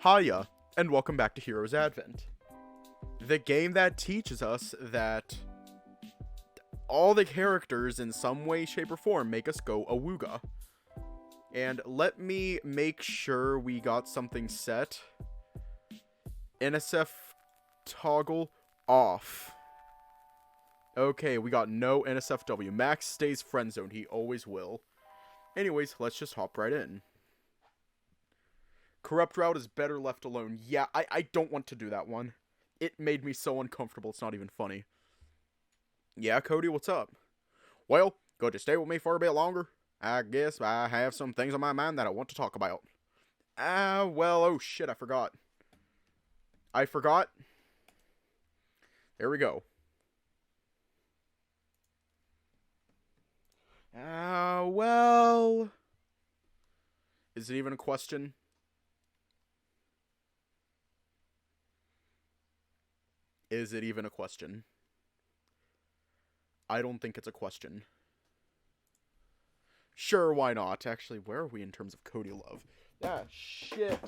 Hiya, and welcome back to Heroes Advent. The game that teaches us that all the characters in some way, shape, or form make us go awooga. And let me make sure we got something set. NSF toggle off. Okay, we got no NSFW. Max stays friend zoned. He always will. Anyways, let's just hop right in. Corrupt route is better left alone. Yeah, I don't want to do that one. It made me so uncomfortable, it's not even funny. Yeah, Kody, what's up? Well, could you stay with me for a bit longer? I guess I have some things on my mind that I want to talk about. Oh shit, I forgot. There we go. Well... Is it even a question? Is it even a question? I don't think it's a question. Sure, why not? Actually, where are we in terms of Kody love? Ah, shit.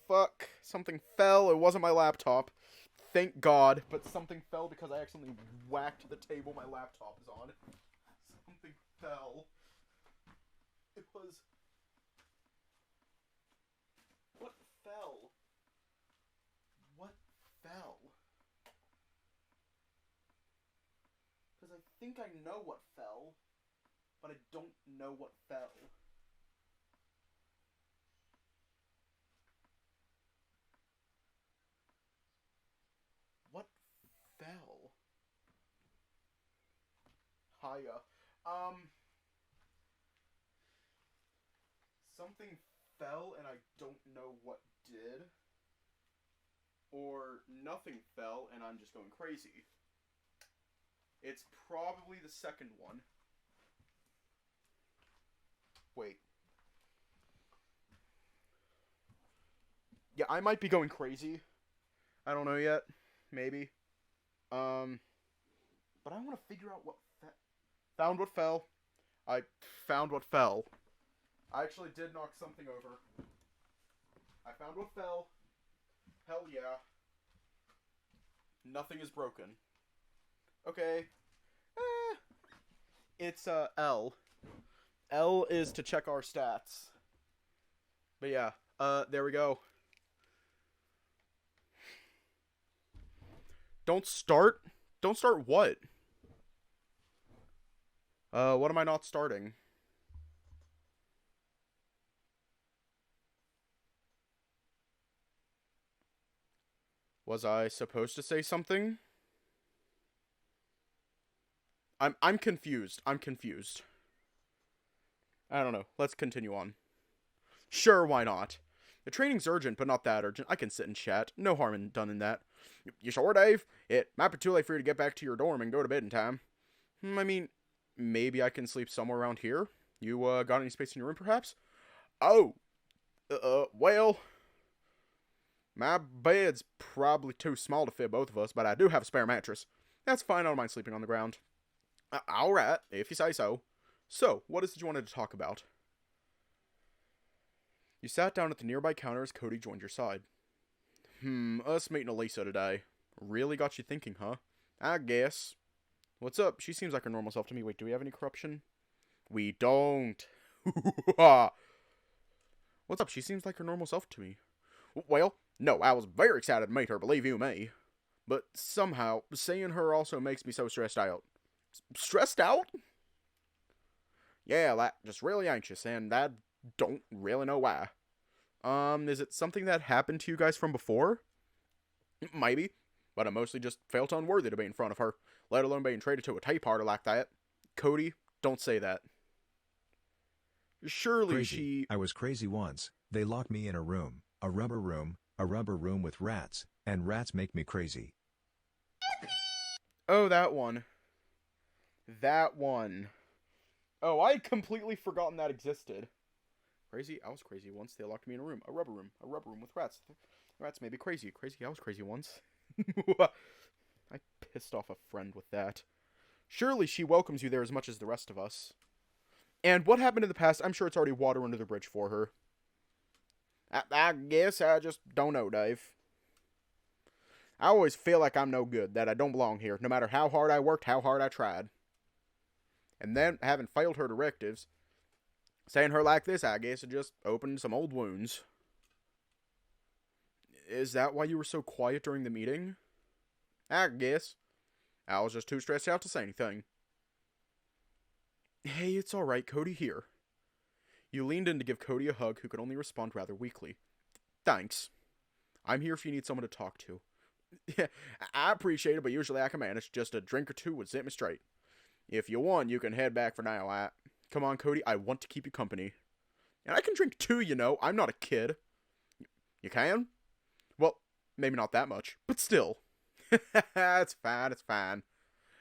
Fuck. Something fell. It wasn't my laptop. Thank God. But something fell because I accidentally whacked the table my laptop is on. Something fell. It was... What fell? What fell? Because I think I know what fell, but I don't know what fell. What fell? Hiya. Something fell and I don't know what did. Or nothing fell and I'm just going crazy. It's probably the second one. Wait. Yeah, I might be going crazy. I don't know yet. Maybe. But I want to figure out what found what fell. I found what fell. I actually did knock something over. I found what fell. Hell yeah. Nothing is broken. Okay. It's L. L is to check our stats. But yeah, there we go. Don't start? Don't start what? What am I not starting? Was I supposed to say something? I'm confused. I'm confused. I don't know. Let's continue on. Sure, why not? The training's urgent, but not that urgent. I can sit and chat. No harm done in that. You sure, Dave? It might be too late for you to get back to your dorm and go to bed in time. I mean, maybe I can sleep somewhere around here. You, got any space in your room, perhaps? Oh! Well... My bed's probably too small to fit both of us, but I do have a spare mattress. That's fine, I don't mind sleeping on the ground. Alright, if you say so. So, what is it you wanted to talk about? You sat down at the nearby counter as Kody joined your side. Us meeting Elisa today. Really got you thinking, huh? I guess. What's up? She seems like her normal self to me. Wait, do we have any corruption? We don't. What's up? She seems like her normal self to me. Well, no, I was very excited to meet her, believe you me. But somehow, seeing her also makes me so stressed out. Stressed out? Yeah, like, just really anxious, and I don't really know why. Is it something that happened to you guys from before? Maybe, but I mostly just felt unworthy to be in front of her, let alone being traded to a tea party like that. Kody, don't say that. Surely Crazy. I was crazy once. They locked me in a room a rubber room with rats, and rats make me crazy. Oh, that one. That one. Oh, I had completely forgotten that existed. Crazy? I was crazy once. They locked me in a rubber room with rats. Rats made me crazy. Crazy? I was crazy once. I pissed off a friend with that. Surely she welcomes you there as much as the rest of us. And what happened in the past, I'm sure it's already water under the bridge for her. I guess I just don't know, Dave. I always feel like I'm no good, that I don't belong here, no matter how hard I worked, how hard I tried. And then, having failed her directives, saying her like this, I guess, it just opened some old wounds. Is that why you were so quiet during the meeting? I guess. I was just too stressed out to say anything. Hey, it's alright, Kody here. You leaned in to give Kody a hug, who could only respond rather weakly. Thanks. I'm here if you need someone to talk to. Yeah, I appreciate it, but usually I can manage. Just a drink or two would set me straight. If you want, you can head back for now. Come on, Kody, I want to keep you company. And I can drink too, you know. I'm not a kid. You can? Well, maybe not that much, but still. It's fine, it's fine.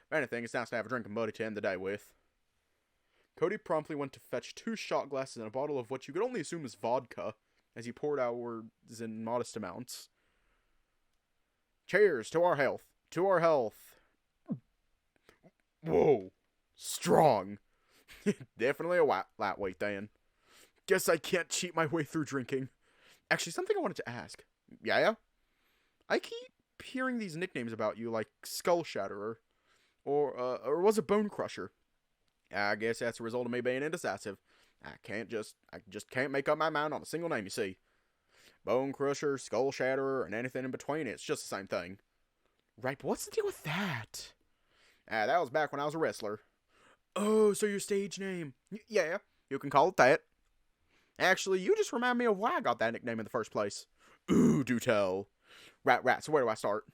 If anything, it's nice to have a drinking buddy to end the day with. Kody promptly went to fetch 2 shot glasses and a bottle of what you could only assume is vodka, as he poured ours in modest amounts. Cheers to our health. To our health. Whoa. Strong. Definitely a lightweight then. Guess I can't cheat my way through drinking. Actually, something I wanted to ask. Yeah? I keep hearing these nicknames about you, like Skull Shatterer. Or was it Bone Crusher? I guess that's a result of me being indecisive. I just can't make up my mind on a single name, you see. Bone Crusher, Skull Shatterer, and anything in between, it's just the same thing. Right, but what's the deal with that? That was back when I was a wrestler. Oh, so your stage name. Yeah, you can call it that. Actually, you just remind me of why I got that nickname in the first place. Ooh, do tell. Right, so where do I start?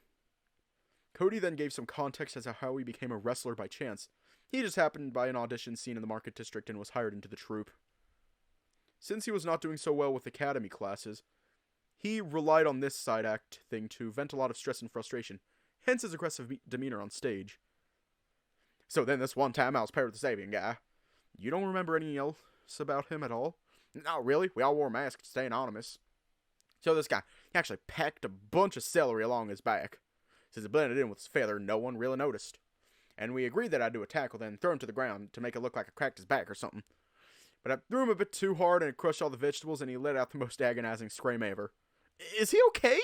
Kody then gave some context as to how he became a wrestler by chance. He just happened by an audition scene in the Market District and was hired into the troupe. Since he was not doing so well with academy classes, he relied on this side act thing to vent a lot of stress and frustration, hence his aggressive demeanor on stage. So then this one time I was paired with the Sabian guy. You don't remember anything else about him at all? Not really, we all wore masks to stay anonymous. So this guy, he actually packed a bunch of celery along his back. Since it blended in with his feather, no one really noticed. And we agreed that I'd do a tackle, then throw him to the ground to make it look like I cracked his back or something. But I threw him a bit too hard and it crushed all the vegetables and he let out the most agonizing scream ever. Is he okay?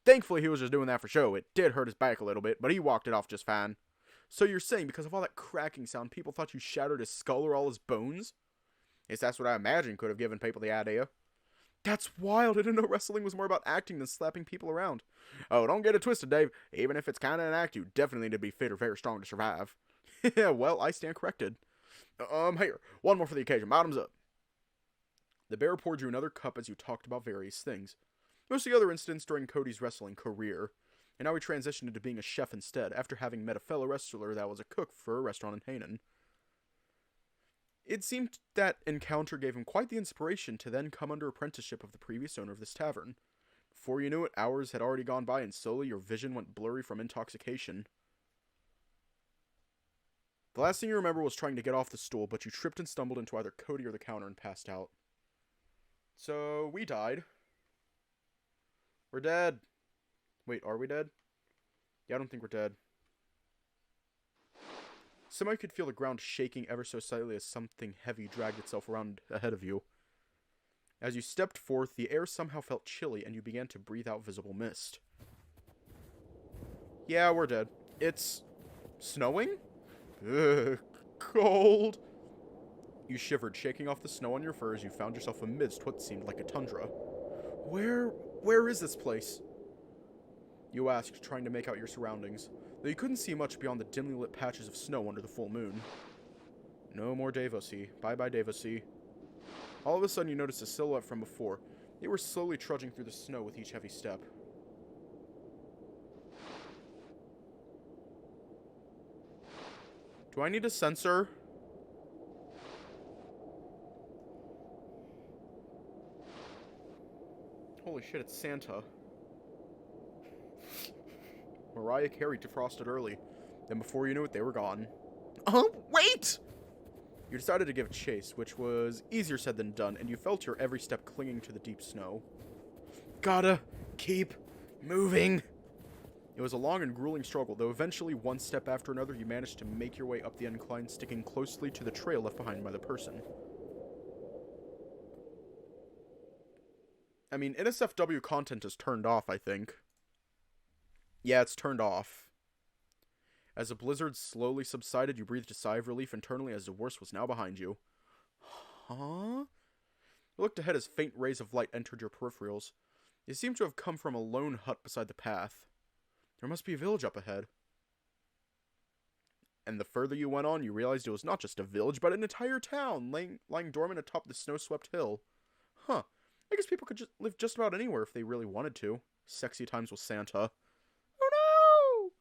Thankfully he was just doing that for show. It did hurt his back a little bit, but he walked it off just fine. So you're saying because of all that cracking sound, people thought you shattered his skull or all his bones? Yes, that's what I imagine could have given people the idea. That's wild. I didn't know wrestling was more about acting than slapping people around. Oh, don't get it twisted, Dave. Even if it's kind of an act, you definitely need to be fit or very strong to survive. Yeah, well, I stand corrected. Here, one more for the occasion. Bottoms up. The bear poured you another cup as you talked about various things. Most of the other incidents during Kody's wrestling career. And now he transitioned into being a chef instead, after having met a fellow wrestler that was a cook for a restaurant in Hanan. It seemed that encounter gave him quite the inspiration to then come under apprenticeship of the previous owner of this tavern. Before you knew it, hours had already gone by and slowly your vision went blurry from intoxication. The last thing you remember was trying to get off the stool, but you tripped and stumbled into either Kody or the counter and passed out. So, we died. We're dead. Wait, are we dead? Yeah, I don't think we're dead. Somebody could feel the ground shaking ever so slightly as something heavy dragged itself around ahead of you. As you stepped forth, the air somehow felt chilly and you began to breathe out visible mist. Yeah, we're dead. It's snowing? Ugh, cold. You shivered, shaking off the snow on your fur as you found yourself amidst what seemed like a tundra. Where is this place? You asked, trying to make out your surroundings, though you couldn't see much beyond the dimly lit patches of snow under the full moon. No more Devosi. Bye-bye, Devosi. All of a sudden you noticed a silhouette from before. They were slowly trudging through the snow with each heavy step. Do I need a sensor? Holy shit, it's Santa. Mariah Carey defrosted early. Then before you knew it, they were gone. Wait! You decided to give chase, which was easier said than done, and you felt your every step clinging to the deep snow. Gotta keep moving. It was a long and grueling struggle, though eventually, one step after another, you managed to make your way up the incline, sticking closely to the trail left behind by the person. I mean, NSFW content is turned off, I think. Yeah, it's turned off. As the blizzard slowly subsided, you breathed a sigh of relief internally as the worst was now behind you. Huh? You looked ahead as faint rays of light entered your peripherals. They seemed to have come from a lone hut beside the path. There must be a village up ahead. And the further you went on, you realized it was not just a village, but an entire town, lying dormant atop the snow-swept hill. Huh. I guess people could live just about anywhere if they really wanted to. Sexy times with Santa. Oh no!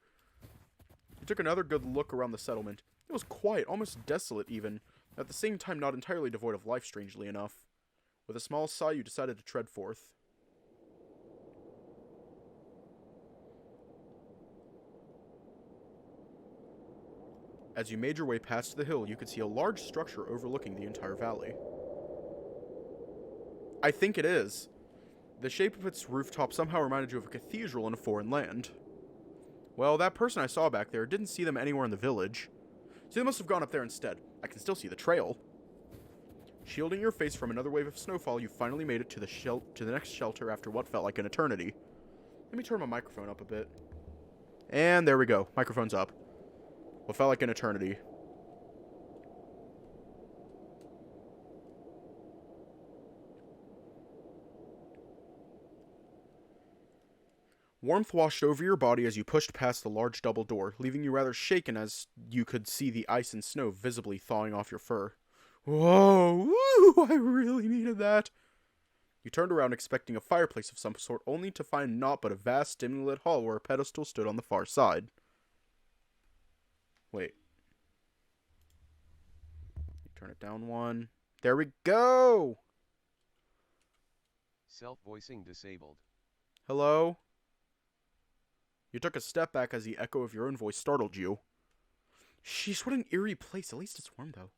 You took another good look around the settlement. It was quiet, almost desolate even, at the same time not entirely devoid of life, strangely enough. With a small sigh, you decided to tread forth. As you made your way past the hill, you could see a large structure overlooking the entire valley. I think it is. The shape of its rooftop somehow reminded you of a cathedral in a foreign land. Well, that person I saw back there didn't see them anywhere in the village. So they must have gone up there instead. I can still see the trail. Shielding your face from another wave of snowfall, you finally made it to the next shelter after what felt like an eternity. Let me turn my microphone up a bit. And there we go. Microphone's up. What felt like an eternity. Warmth washed over your body as you pushed past the large double door, leaving you rather shaken as you could see the ice and snow visibly thawing off your fur. Whoa, woo, I really needed that. You turned around expecting a fireplace of some sort, only to find naught but a vast, dimly lit hall where a pedestal stood on the far side. Wait. Turn it down one. There we go! Self-voicing disabled. Hello? You took a step back as the echo of your own voice startled you. Sheesh, what an eerie place. At least it's warm, though.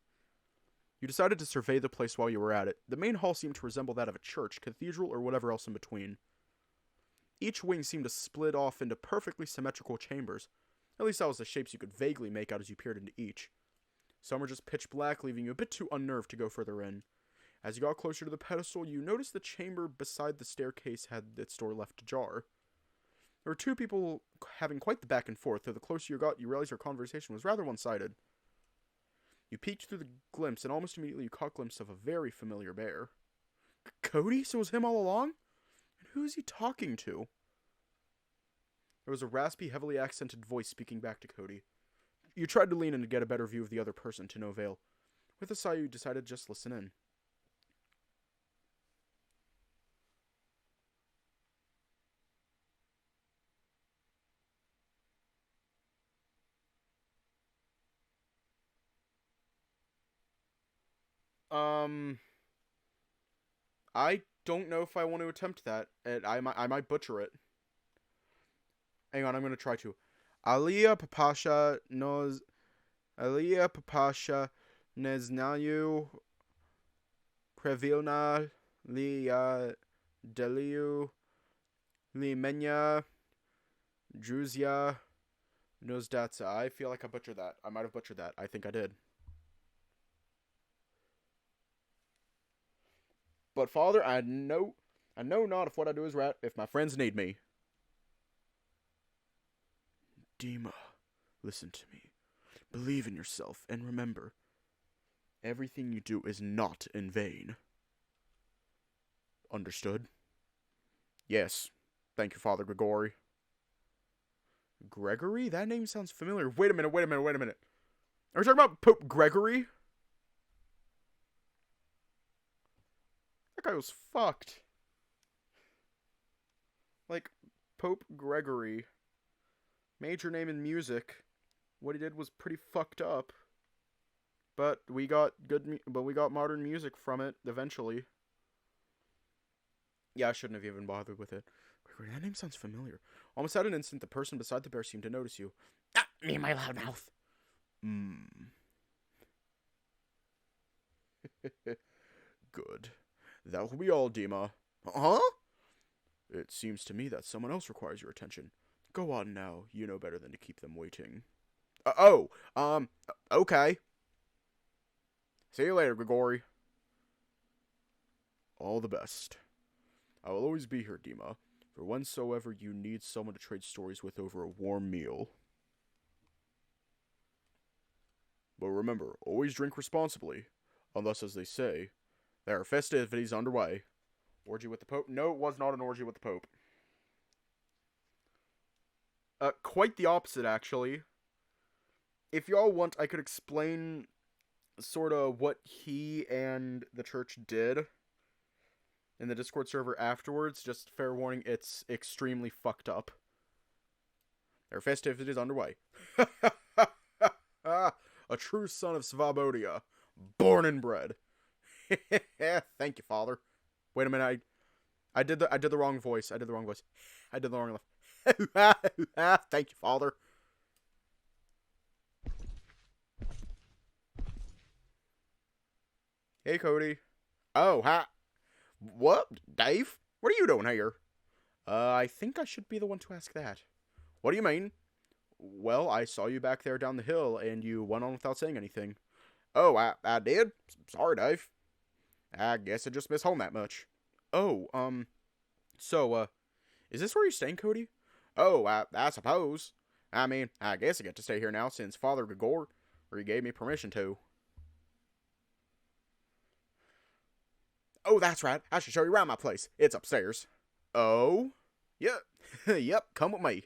You decided to survey the place while you were at it. The main hall seemed to resemble that of a church, cathedral, or whatever else in between. Each wing seemed to split off into perfectly symmetrical chambers. At least that was the shapes you could vaguely make out as you peered into each. Some were just pitch black, leaving you a bit too unnerved to go further in. As you got closer to the pedestal, you noticed the chamber beside the staircase had its door left ajar. There were two people having quite the back and forth, though the closer you got, you realized your conversation was rather one-sided. You peeked through the glimpse, and almost immediately you caught a glimpse of a very familiar bear. Kody? So it was him all along? And who is he talking to? There was a raspy, heavily accented voice speaking back to Kody. You tried to lean in to get a better view of the other person, to no avail. With a sigh, you decided to just listen in. I don't know if I want to attempt that. I might butcher it. Hang on, I'm gonna try to. Alia papasha neznaju pravilna li deliu li menya druzia nozdatsa. I feel like I butchered that. I might have butchered that. I think I did. But father, I know not if what I do is right, if my friends need me. Dima, listen to me. Believe in yourself, and remember, everything you do is not in vain. Understood? Yes. Thank you, Father Gregory. Gregory? That name sounds familiar. Wait a minute. Are we talking about Pope Gregory? That guy was fucked. Like, Pope Gregory. Major name in music. What he did was pretty fucked up. But we got modern music from it eventually. Yeah, I shouldn't have even bothered with it. Gregory, that name sounds familiar. Almost at an instant, the person beside the bear seemed to notice you. Ah, me and my loud mouth. Good. That will be all, Dima. Huh? It seems to me that someone else requires your attention. Go on now. You know better than to keep them waiting. Okay. See you later, Gregory. All the best. I will always be here, Dima, for whensoever you need someone to trade stories with over a warm meal. But remember, always drink responsibly, unless, as they say, there are festivities underway. Orgy with the Pope? No, it was not an orgy with the Pope. Quite the opposite, actually. If y'all want, I could explain sort of what he and the church did in the Discord server afterwards. Just fair warning, it's extremely fucked up. There are festivities underway. A true son of Svabodia, born and bred. Thank you, Father. Wait a minute, I did the wrong voice. I did the wrong Thank you, Father. Hey, Kody. Oh, hi. What? Dave? What are you doing here? I think I should be the one to ask that. What do you mean? Well, I saw you back there down the hill, and you went on without saying anything. Oh, I did? Sorry, Dave. I guess I just miss home that much. Oh, so, is this where you're staying, Kody? Oh, I suppose. I mean, I guess I get to stay here now since Father Gregor gave me permission to. Oh, that's right. I should show you around my place. It's upstairs. Oh? Yep. Yep, come with me.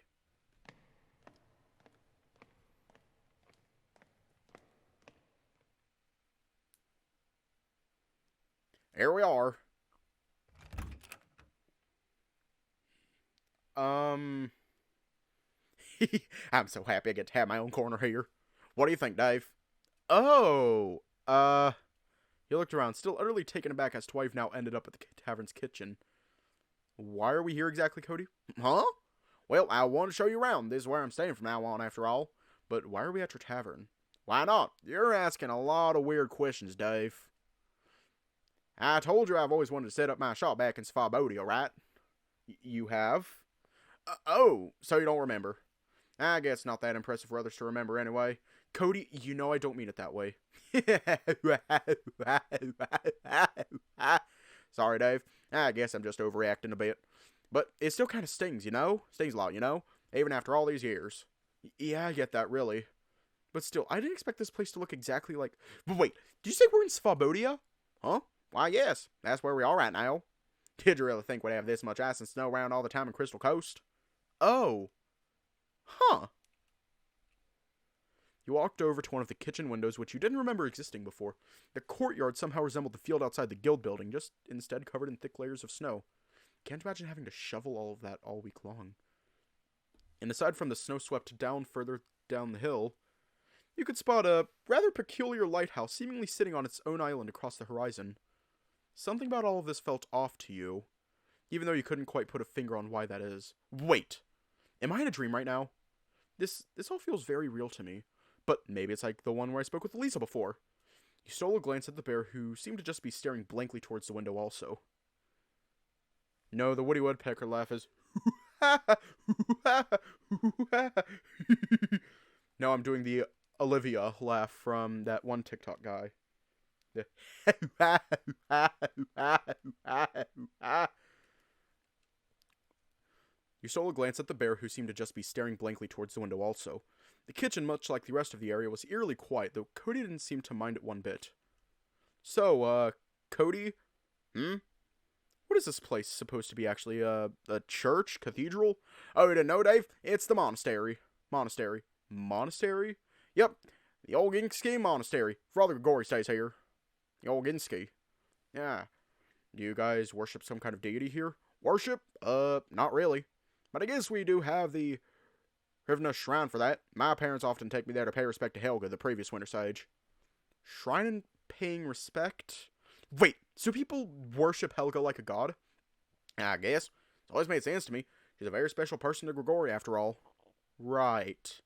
Here we are. I'm so happy I get to have my own corner here. What do you think, Dave? Oh, he looked around, still utterly taken aback as to why you've now ended up at the tavern's kitchen. Why are we here exactly, Kody? Huh? Well, I want to show you around. This is where I'm staying from now on, after all. But why are we at your tavern? Why not? You're asking a lot of weird questions, Dave. I told you I've always wanted to set up my shop back in Svabodia, right? You have? Oh, so you don't remember. I guess not that impressive for others to remember anyway. Kody, you know I don't mean it that way. Sorry, Dave. I guess I'm just overreacting a bit. But it still kind of stings, you know? Stings a lot, you know? Even after all these years. Yeah, I get that, really. But still, I didn't expect this place to look exactly like... Wait, did you say we're in Svabodia? Huh? Why, yes. That's where we are right now. Did you really think we'd have this much ice and snow around all the time in Crystal Coast? Oh. Huh. You walked over to one of the kitchen windows, which you didn't remember existing before. The courtyard somehow resembled the field outside the guild building, just instead covered in thick layers of snow. Can't imagine having to shovel all of that all week long. And aside from the snow swept down further down the hill, you could spot a rather peculiar lighthouse seemingly sitting on its own island across the horizon. Something about all of this felt off to you, even though you couldn't quite put a finger on why that is. Wait! Am I in a dream right now? This all feels very real to me. But maybe it's like the one where I spoke with Lisa before. You stole a glance at the bear, who seemed to just be staring blankly towards the window also. No, the Woody Woodpecker laugh is... No, I'm doing the Olivia laugh from that one TikTok guy. The You stole a glance at the bear, who seemed to just be staring blankly towards the window also. The kitchen, much like the rest of the area, was eerily quiet, though Kody didn't seem to mind it one bit. So, Kody? What is this place supposed to be, actually? A church? Cathedral? Oh, you didn't know, Dave? It's the monastery. Monastery? Yep. The Old Ginski Monastery. Father Gregor stays here. The Old Ginski. Yeah. Do you guys worship some kind of deity here? Worship? Not really. But I guess we do have the Rivna Shrine for that. My parents often take me there to pay respect to Helga, the previous Winter Sage. Shrine and paying respect? Wait, so people worship Helga like a god? I guess. It's always made sense to me. She's a very special person to Grigori, after all. Right.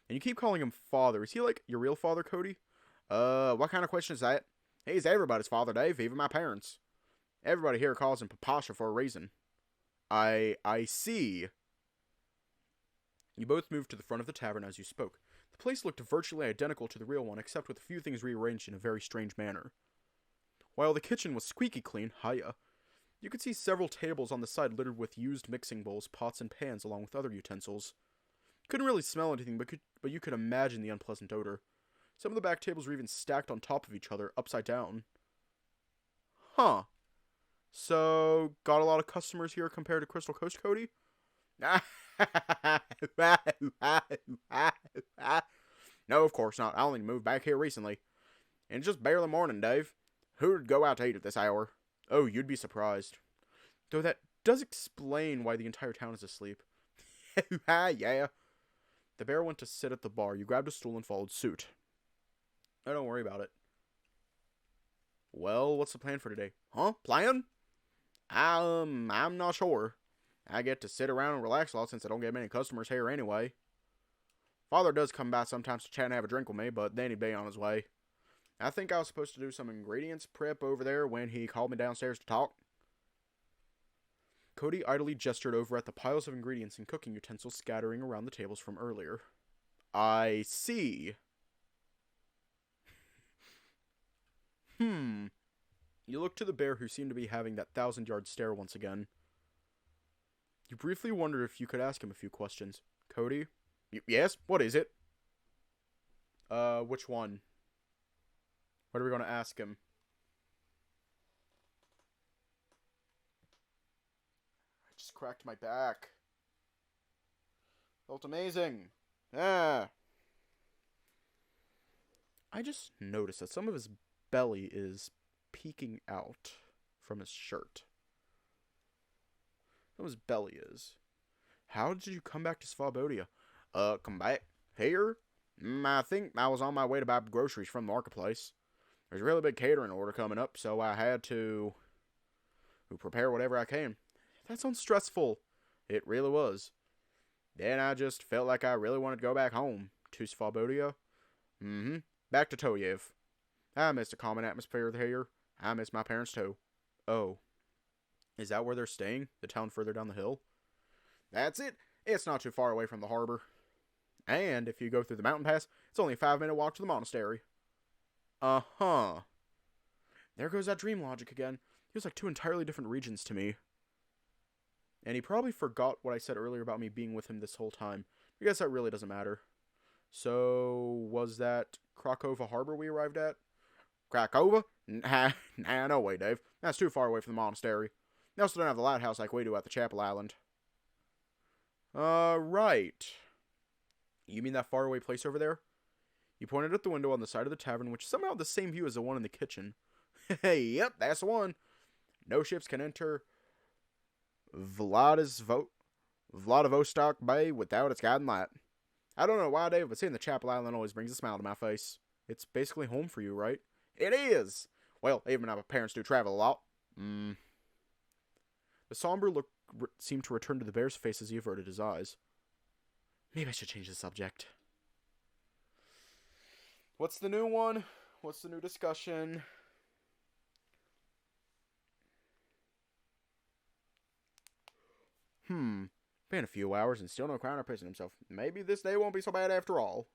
And you keep calling him father. Is he like your real father, Kody? What kind of question is that? He's everybody's father, Dave, even my parents. Everybody here calls him Papasha for a reason. I see. You both moved to the front of the tavern as you spoke. The place looked virtually identical to the real one, except with a few things rearranged in a very strange manner. While the kitchen was squeaky clean, hiya, You could see several tables on the side littered with used mixing bowls, pots, and pans, along with other utensils. Couldn't really smell anything, but you could imagine the unpleasant odor. Some of the back tables were even stacked on top of each other, upside down. Huh. So, got a lot of customers here compared to Crystal Coast, Kody? No, of course not. I only moved back here recently. And it's just barely morning, Dave. Who'd go out to eat at this hour? Oh, you'd be surprised. Though that does explain why the entire town is asleep. Yeah. The bear went to sit at the bar. You grabbed a stool and followed suit. Oh, don't worry about it. Well, what's the plan for today? Huh? Plan? I'm not sure. I get to sit around and relax a lot since I don't get many customers here anyway. Father does come by sometimes to chat and have a drink with me, but then he'd be on his way. I think I was supposed to do some ingredients prep over there when he called me downstairs to talk. Kody idly gestured over at the piles of ingredients and cooking utensils scattering around the tables from earlier. I see. You look to the bear, who seemed to be having that 1,000-yard stare once again. You briefly wondered if you could ask him a few questions. Kody? Yes? What is it? Which one? What are we going to ask him? I just cracked my back. Felt amazing. I just noticed that some of his belly is peeking out from his shirt. Some of his belly is. How did you come back to Svobodia? Come back? Here? I think I was on my way to buy groceries from the marketplace. There's a really big catering order coming up, so I had to prepare whatever I can. That sounds stressful. It really was. Then I just felt like I really wanted to go back home to Svobodia. Back to Toyev. I miss the common atmosphere here. I miss my parents too. Oh. Is that where they're staying? The town further down the hill? That's it. It's not too far away from the harbor. And if you go through the mountain pass, it's only a 5-minute walk to the monastery. Uh-huh. There goes that dream logic again. Feels like two entirely different regions to me. And he probably forgot what I said earlier about me being with him this whole time. I guess that really doesn't matter. So, was that Krakova Harbor we arrived at? Krakova? Nah, no way, Dave. That's too far away from the monastery. They also don't have the lighthouse like we do at the Chapel Island. Right. You mean that faraway place over there? You pointed at the window on the side of the tavern, which somehow had the same view as the one in the kitchen. Hey, yep, that's the one. No ships can enter Vladivostok Bay without its guiding light. I don't know why, Dave, but seeing the Chapel Island always brings a smile to my face. It's basically home for you, right? It is! Well, even my parents do travel a lot. The somber look seemed to return to the bear's face as he averted his eyes. Maybe I should change the subject. What's the new one? What's the new discussion? Been a few hours and still no crown or pissing himself. Maybe this day won't be so bad after all.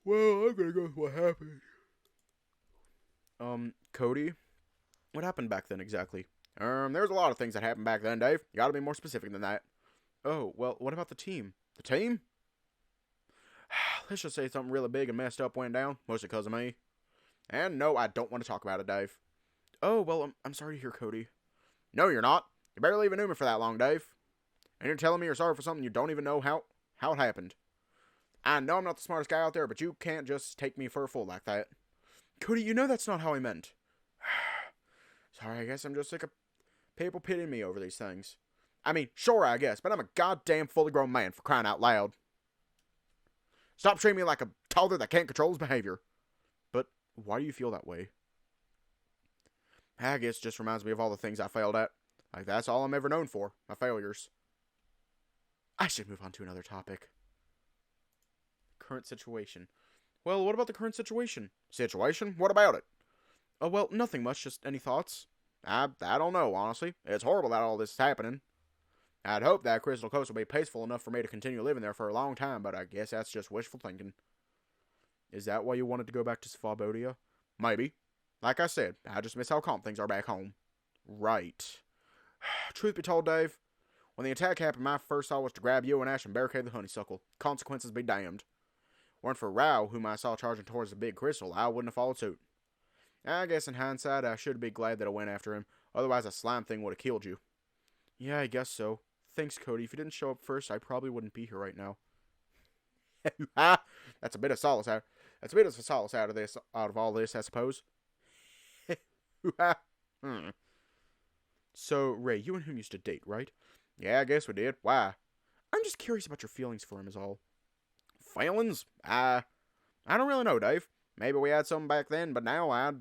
Well, I'm gonna go with what happened. Kody? What happened back then exactly? There's a lot of things that happened back then, Dave. You gotta be more specific than that. Oh, well, what about the team? The team? Let's just say something really big and messed up went down, mostly because of me. And no, I don't want to talk about it, Dave. Oh, well, I'm sorry to hear, Kody. No, you're not. You barely even knew me for that long, Dave. And you're telling me you're sorry for something you don't even know how it happened. I know I'm not the smartest guy out there, but you can't just take me for a fool like that. Kody, you know that's not how I meant. Sorry, I guess I'm just sick of people pitying me over these things. I mean, sure, I guess, but I'm a goddamn fully grown man, for crying out loud. Stop treating me like a toddler that can't control his behavior. But why do you feel that way? I guess it just reminds me of all the things I failed at. Like, that's all I'm ever known for, my failures. I should move on to another topic. Current situation. Well, what about the current situation? Situation? What about it? Oh, well, nothing much. Just any thoughts? I don't know, honestly. It's horrible that all this is happening. I'd hope that Crystal Coast will be peaceful enough for me to continue living there for a long time, but I guess that's just wishful thinking. Is that why you wanted to go back to Svabodia? Maybe. Like I said, I just miss how calm things are back home. Right. Truth be told, Dave, when the attack happened, my first thought was to grab you and Ash and barricade the honeysuckle. Consequences be damned. Weren't for Rao, whom I saw charging towards the big crystal, I wouldn't have followed suit. I guess in hindsight, I should be glad that I went after him. Otherwise, a slime thing would have killed you. Yeah, I guess so. Thanks, Kody. If you didn't show up first, I probably wouldn't be here right now. That's a bit of solace out. That's a bit of solace out of all this, I suppose. So, Ray, you and him used to date, right? Yeah, I guess we did. Why? I'm just curious about your feelings for him is all. Feelings? I don't really know, Dave. Maybe we had something back then, but now I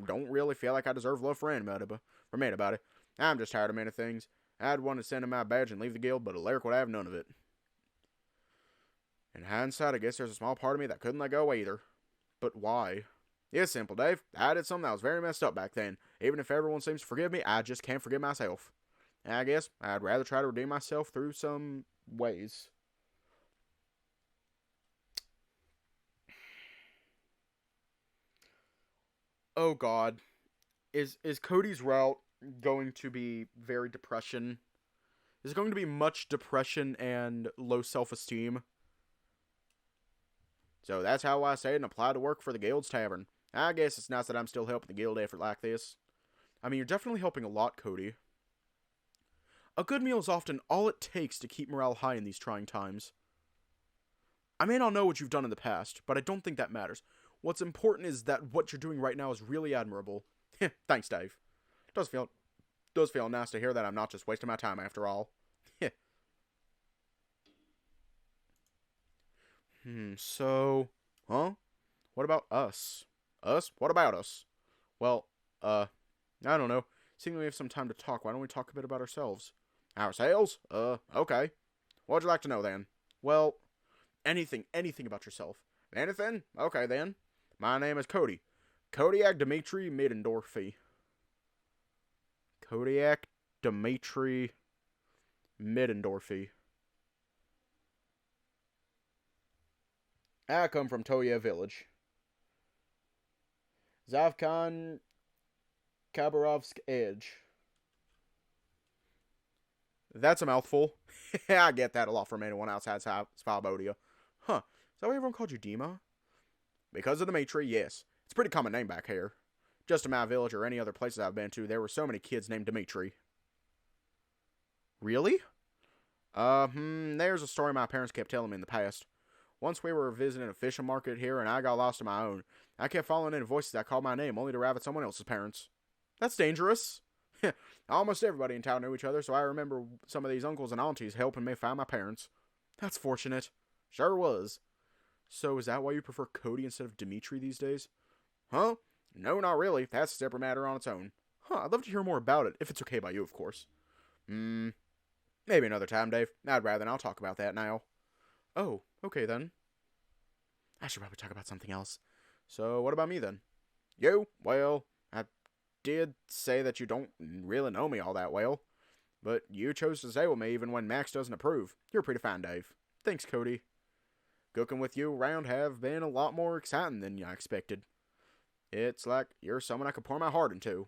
don't really feel like I deserve love for anybody about it. I'm just tired of many things. I'd want to send him my badge and leave the guild, but Alaric would have none of it. In hindsight, I guess there's a small part of me that couldn't let go either. But why? It's simple, Dave. I did something that was very messed up back then. Even if everyone seems to forgive me, I just can't forgive myself. And I guess I'd rather try to redeem myself through some ways. Oh God. Is Kody's route going to be very depression? Is it going to be much depression and low self-esteem? So that's how I stayed and applied to work for the Guild's Tavern. I guess it's nice that I'm still helping the Guild effort like this. I mean, you're definitely helping a lot, Kody. A good meal is often all it takes to keep morale high in these trying times. I may not know what you've done in the past, but I don't think that matters. What's important is that what you're doing right now is really admirable. Thanks, Dave. Does feel nice to hear that I'm not just wasting my time after all. So, huh? What about us? Us? What about us? Well, I don't know. Seeing we have some time to talk, why don't we talk a bit about ourselves? Ourselves? Okay. What'd you like to know then? Well, anything about yourself. Anything? Okay then. My name is Kody. Kodiak Dmitri Middendorfy. Kodiak Dmitri Middendorfy. I come from Toya Village. Zavkan Khabarovsk Edge. That's a mouthful. I get that a lot from anyone outside Svabodia. Huh. Is that why everyone called you Dima? Because of Dimitri, yes. It's a pretty common name back here. Just in my village or any other places I've been to, there were so many kids named Dimitri. Really? There's a story my parents kept telling me in the past. Once we were visiting a fishing market here, and I got lost on my own. I kept following in voices that called my name, only to arrive at someone else's parents. That's dangerous. Almost everybody in town knew each other, so I remember some of these uncles and aunties helping me find my parents. That's fortunate. Sure was. So is that why you prefer Kody instead of Dimitri these days? Huh? No, not really. That's a separate matter on its own. Huh, I'd love to hear more about it, if it's okay by you, of course. Maybe another time, Dave. I'd rather not talk about that now. Oh, okay then. I should probably talk about something else. So, what about me then? You? Well, I did say that you don't really know me all that well. But you chose to stay with me even when Max doesn't approve. You're pretty fine, Dave. Thanks, Kody. Cooking with you around have been a lot more exciting than I expected. It's like you're someone I could pour my heart into.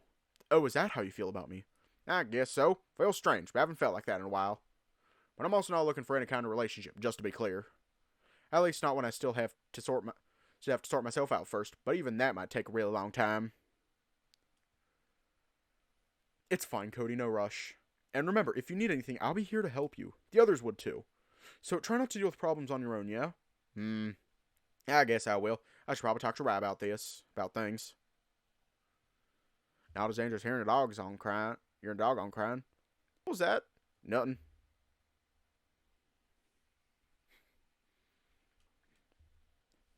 Oh, is that how you feel about me? I guess so. Feels strange, but I haven't felt like that in a while. But I'm also not looking for any kind of relationship, just to be clear. At least not when I still have to sort myself out first, but even that might take a really long time. It's fine, Kody, no rush. And remember, if you need anything, I'll be here to help you. The others would too. So try not to deal with problems on your own, yeah? I guess I will. I should probably talk to Rai about things. Not as dangerous hearing a dog on crying. Your dog on crying. What was that? Nothing.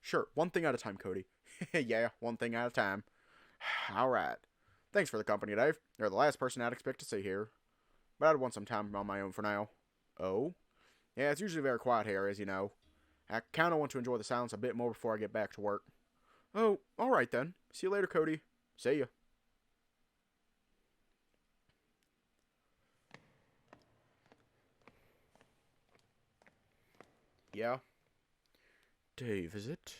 Sure, one thing at a time, Kody. Yeah, one thing at a time. Alright. Thanks for the company, Dave. You're the last person I'd expect to see here. But I'd want some time on my own for now. Oh? Yeah, it's usually very quiet here, as you know. I kinda want to enjoy the silence a bit more before I get back to work. Oh, alright then. See you later, Kody. See ya. Yeah? Dave, is it?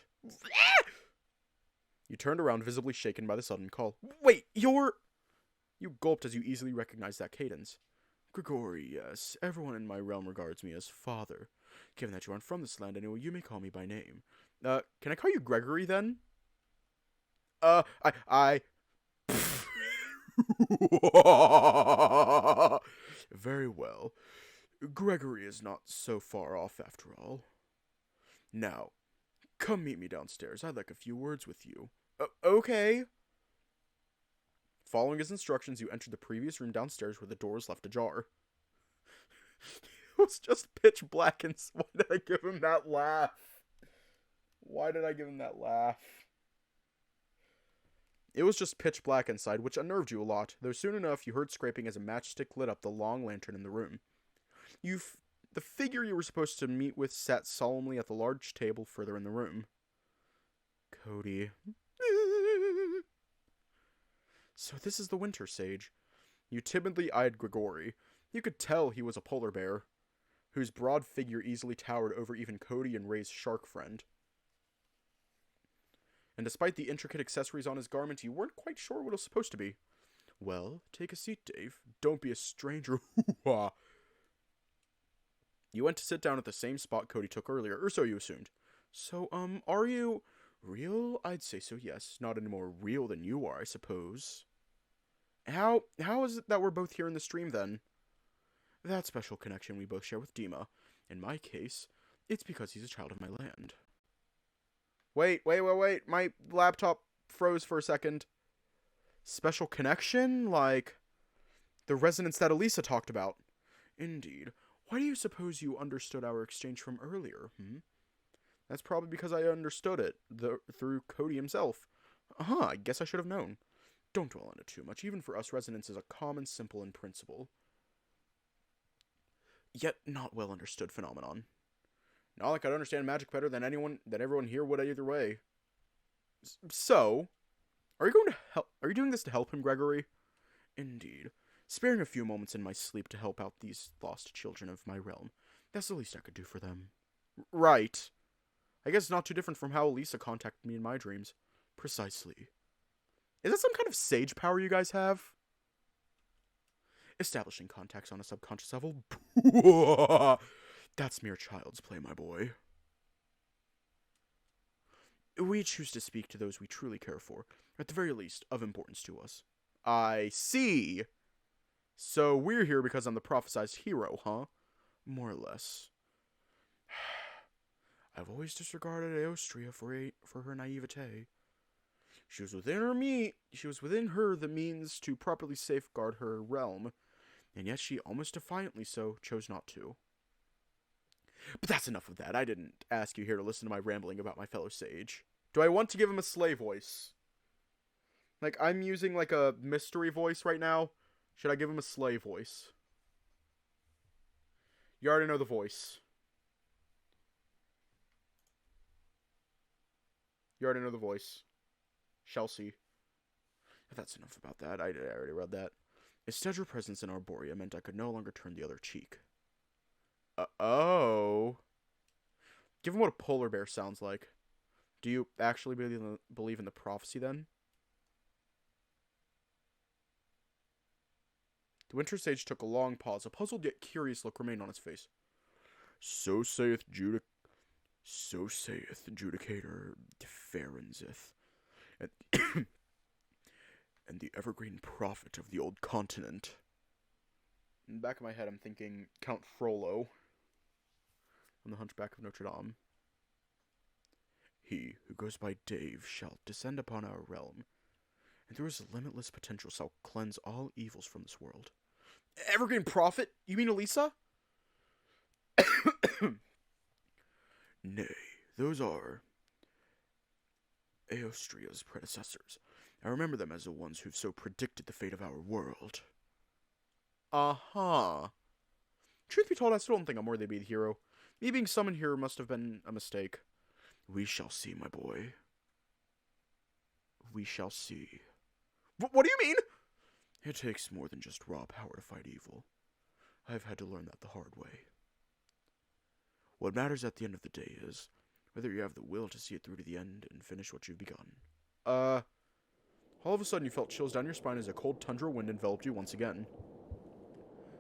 You turned around, visibly shaken by the sudden call. Wait, you're... You gulped as you easily recognized that cadence. Grigori, yes. Everyone in my realm regards me as father. Given that you aren't from this land anyway, you may call me by name. Can I call you Gregory, then? I... Very well. Gregory is not so far off after all. Now, come meet me downstairs. I'd like a few words with you. Okay. Following his instructions, you entered the previous room downstairs where the door was left ajar. It was just pitch black, and why did I give him that laugh? Why did I give him that laugh? It was just pitch black inside, which unnerved you a lot, though soon enough you heard scraping as a matchstick lit up the long lantern in the room. The figure you were supposed to meet with sat solemnly at the large table further in the room. Kody. So this is the Winter Sage. You timidly eyed Grigori. You could tell he was a polar bear, whose broad figure easily towered over even Kody and Ray's shark friend. And despite the intricate accessories on his garment, you weren't quite sure what it was supposed to be. Well, take a seat, Dave. Don't be a stranger. Hoo-ha. You went to sit down at the same spot Kody took earlier, or so you assumed. So, are you... real? I'd say so, yes. Not any more real than you are, I suppose. How is it that we're both here in the stream, then? That special connection we both share with Dima. In my case, it's because he's a child of my land. Wait. My laptop froze for a second. Special connection? Like the resonance that Elisa talked about. Indeed. Why do you suppose you understood our exchange from earlier, That's probably because I understood it through Kody himself. I guess I should have known. Don't dwell on it too much. Even for us, resonance is a common, simple in principle, yet not well understood phenomenon. Not like I'd understand magic better than everyone here would either way. So, are you doing this to help him, Gregory? Indeed. Sparing a few moments in my sleep to help out these lost children of my realm. That's the least I could do for them. Right. I guess it's not too different from how Elisa contacted me in my dreams. Precisely. Is that some kind of sage power you guys have? Establishing contacts on a subconscious level? That's mere child's play, my boy. We choose to speak to those we truly care for, at the very least, of importance to us. I see. So we're here because I'm the prophesized hero, huh? More or less. I've always disregarded Aostria for her naivete. She was within her the means to properly safeguard her realm, and yet she, almost defiantly so, chose not to. But that's enough of that. I didn't ask you here to listen to my rambling about my fellow sage. Do I want to give him a slay voice? Like, I'm using, like, a mystery voice right now. Should I give him a slay voice? You already know the voice. You already know the voice. Chelsea. That's enough about that. I already read that. Instead, your presence in Arborea meant I could no longer turn the other cheek. Oh. Give him what a polar bear sounds like. Do you actually believe in the prophecy, then? The Winter Sage took a long pause. A puzzled yet curious look remained on his face. So saith Judicator Ferenzith, and the evergreen prophet of the old continent. In the back of my head, I'm thinking Count Frollo from The Hunchback of Notre Dame. He who goes by Dave shall descend upon our realm, and through his limitless potential shall cleanse all evils from this world. Evergreen prophet? You mean Elisa? Nay, those are Aostria's predecessors. I remember them as the ones who've so predicted the fate of our world. Uh-huh. Truth be told, I still don't think I'm worthy to be the hero. Me being summoned here must have been a mistake. We shall see, my boy. We shall see. What do you mean? It takes more than just raw power to fight evil. I've had to learn that the hard way. What matters at the end of the day is whether you have the will to see it through to the end and finish what you've begun. All of a sudden you felt chills down your spine as a cold tundra wind enveloped you once again.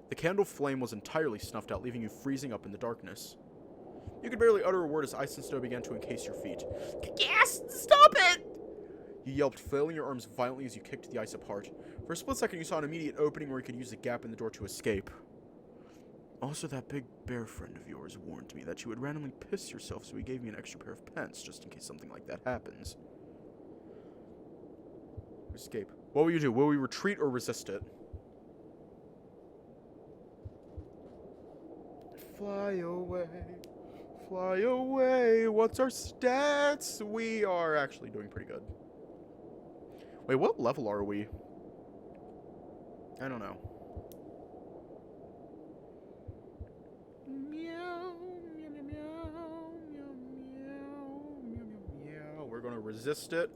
The candle flame was entirely snuffed out, leaving you freezing up in the darkness. You could barely utter a word as ice and snow began to encase your feet. Yes! Stop it! You yelped, flailing your arms violently as you kicked the ice apart. For a split second, you saw an immediate opening where you could use the gap in the door to escape. Also, that big bear friend of yours warned me that you would randomly piss yourself, so he gave me an extra pair of pants just in case something like that happens. Escape. What will you do? Will we retreat or resist it? Fly away. Fly away. What's our stats? We are actually doing pretty good. Wait, what level are we? I don't know. Meow, meow, meow, meow, meow, meow, meow. We're gonna resist it.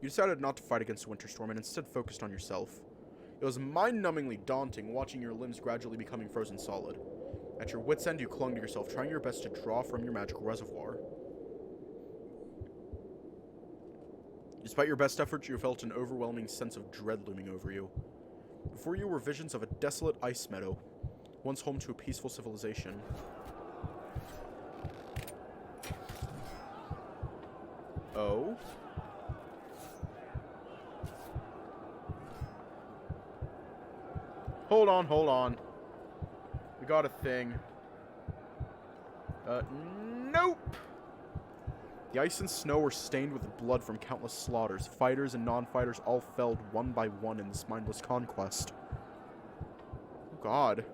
You decided not to fight against Winterstorm and instead focused on yourself. It was mind-numbingly daunting watching your limbs gradually becoming frozen solid. At your wit's end, you clung to yourself, trying your best to draw from your magical reservoir. Despite your best efforts, you felt an overwhelming sense of dread looming over you. Before you were visions of a desolate ice meadow, once home to a peaceful civilization. Oh? Hold on. We got a thing. Nope! The ice and snow were stained with blood from countless slaughters. Fighters and non-fighters all felled one by one in this mindless conquest. Oh God.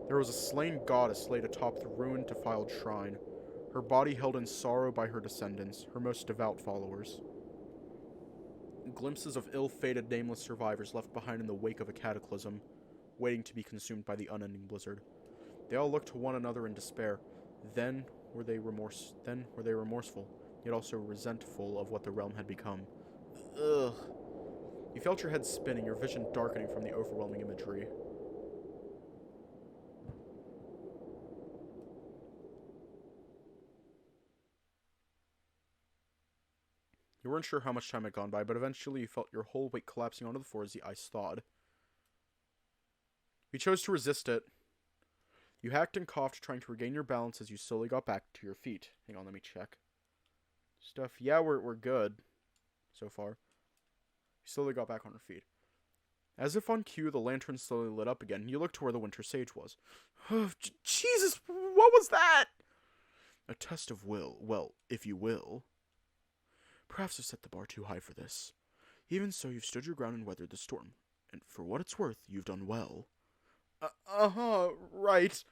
There was a slain goddess laid atop the ruined, defiled shrine, her body held in sorrow by her descendants, her most devout followers. Glimpses of ill-fated nameless survivors left behind in the wake of a cataclysm, waiting to be consumed by the unending blizzard. They all looked to one another in despair. Then were they remorseful, yet also resentful of what the realm had become. Ugh. You felt your head spinning, your vision darkening from the overwhelming imagery. You weren't sure how much time had gone by, but eventually you felt your whole weight collapsing onto the floor as the ice thawed. You chose to resist it. You hacked and coughed, trying to regain your balance as you slowly got back to your feet. Hang on, let me check. Stuff. Yeah, we're good so far. You slowly got back on your feet. As if on cue, the lantern slowly lit up again. You looked to where the winter sage was. Jesus, what was that? A test of will. Well, if you will. Perhaps I've set the bar too high for this. Even so, you've stood your ground and weathered the storm. And for what it's worth, you've done well. Right.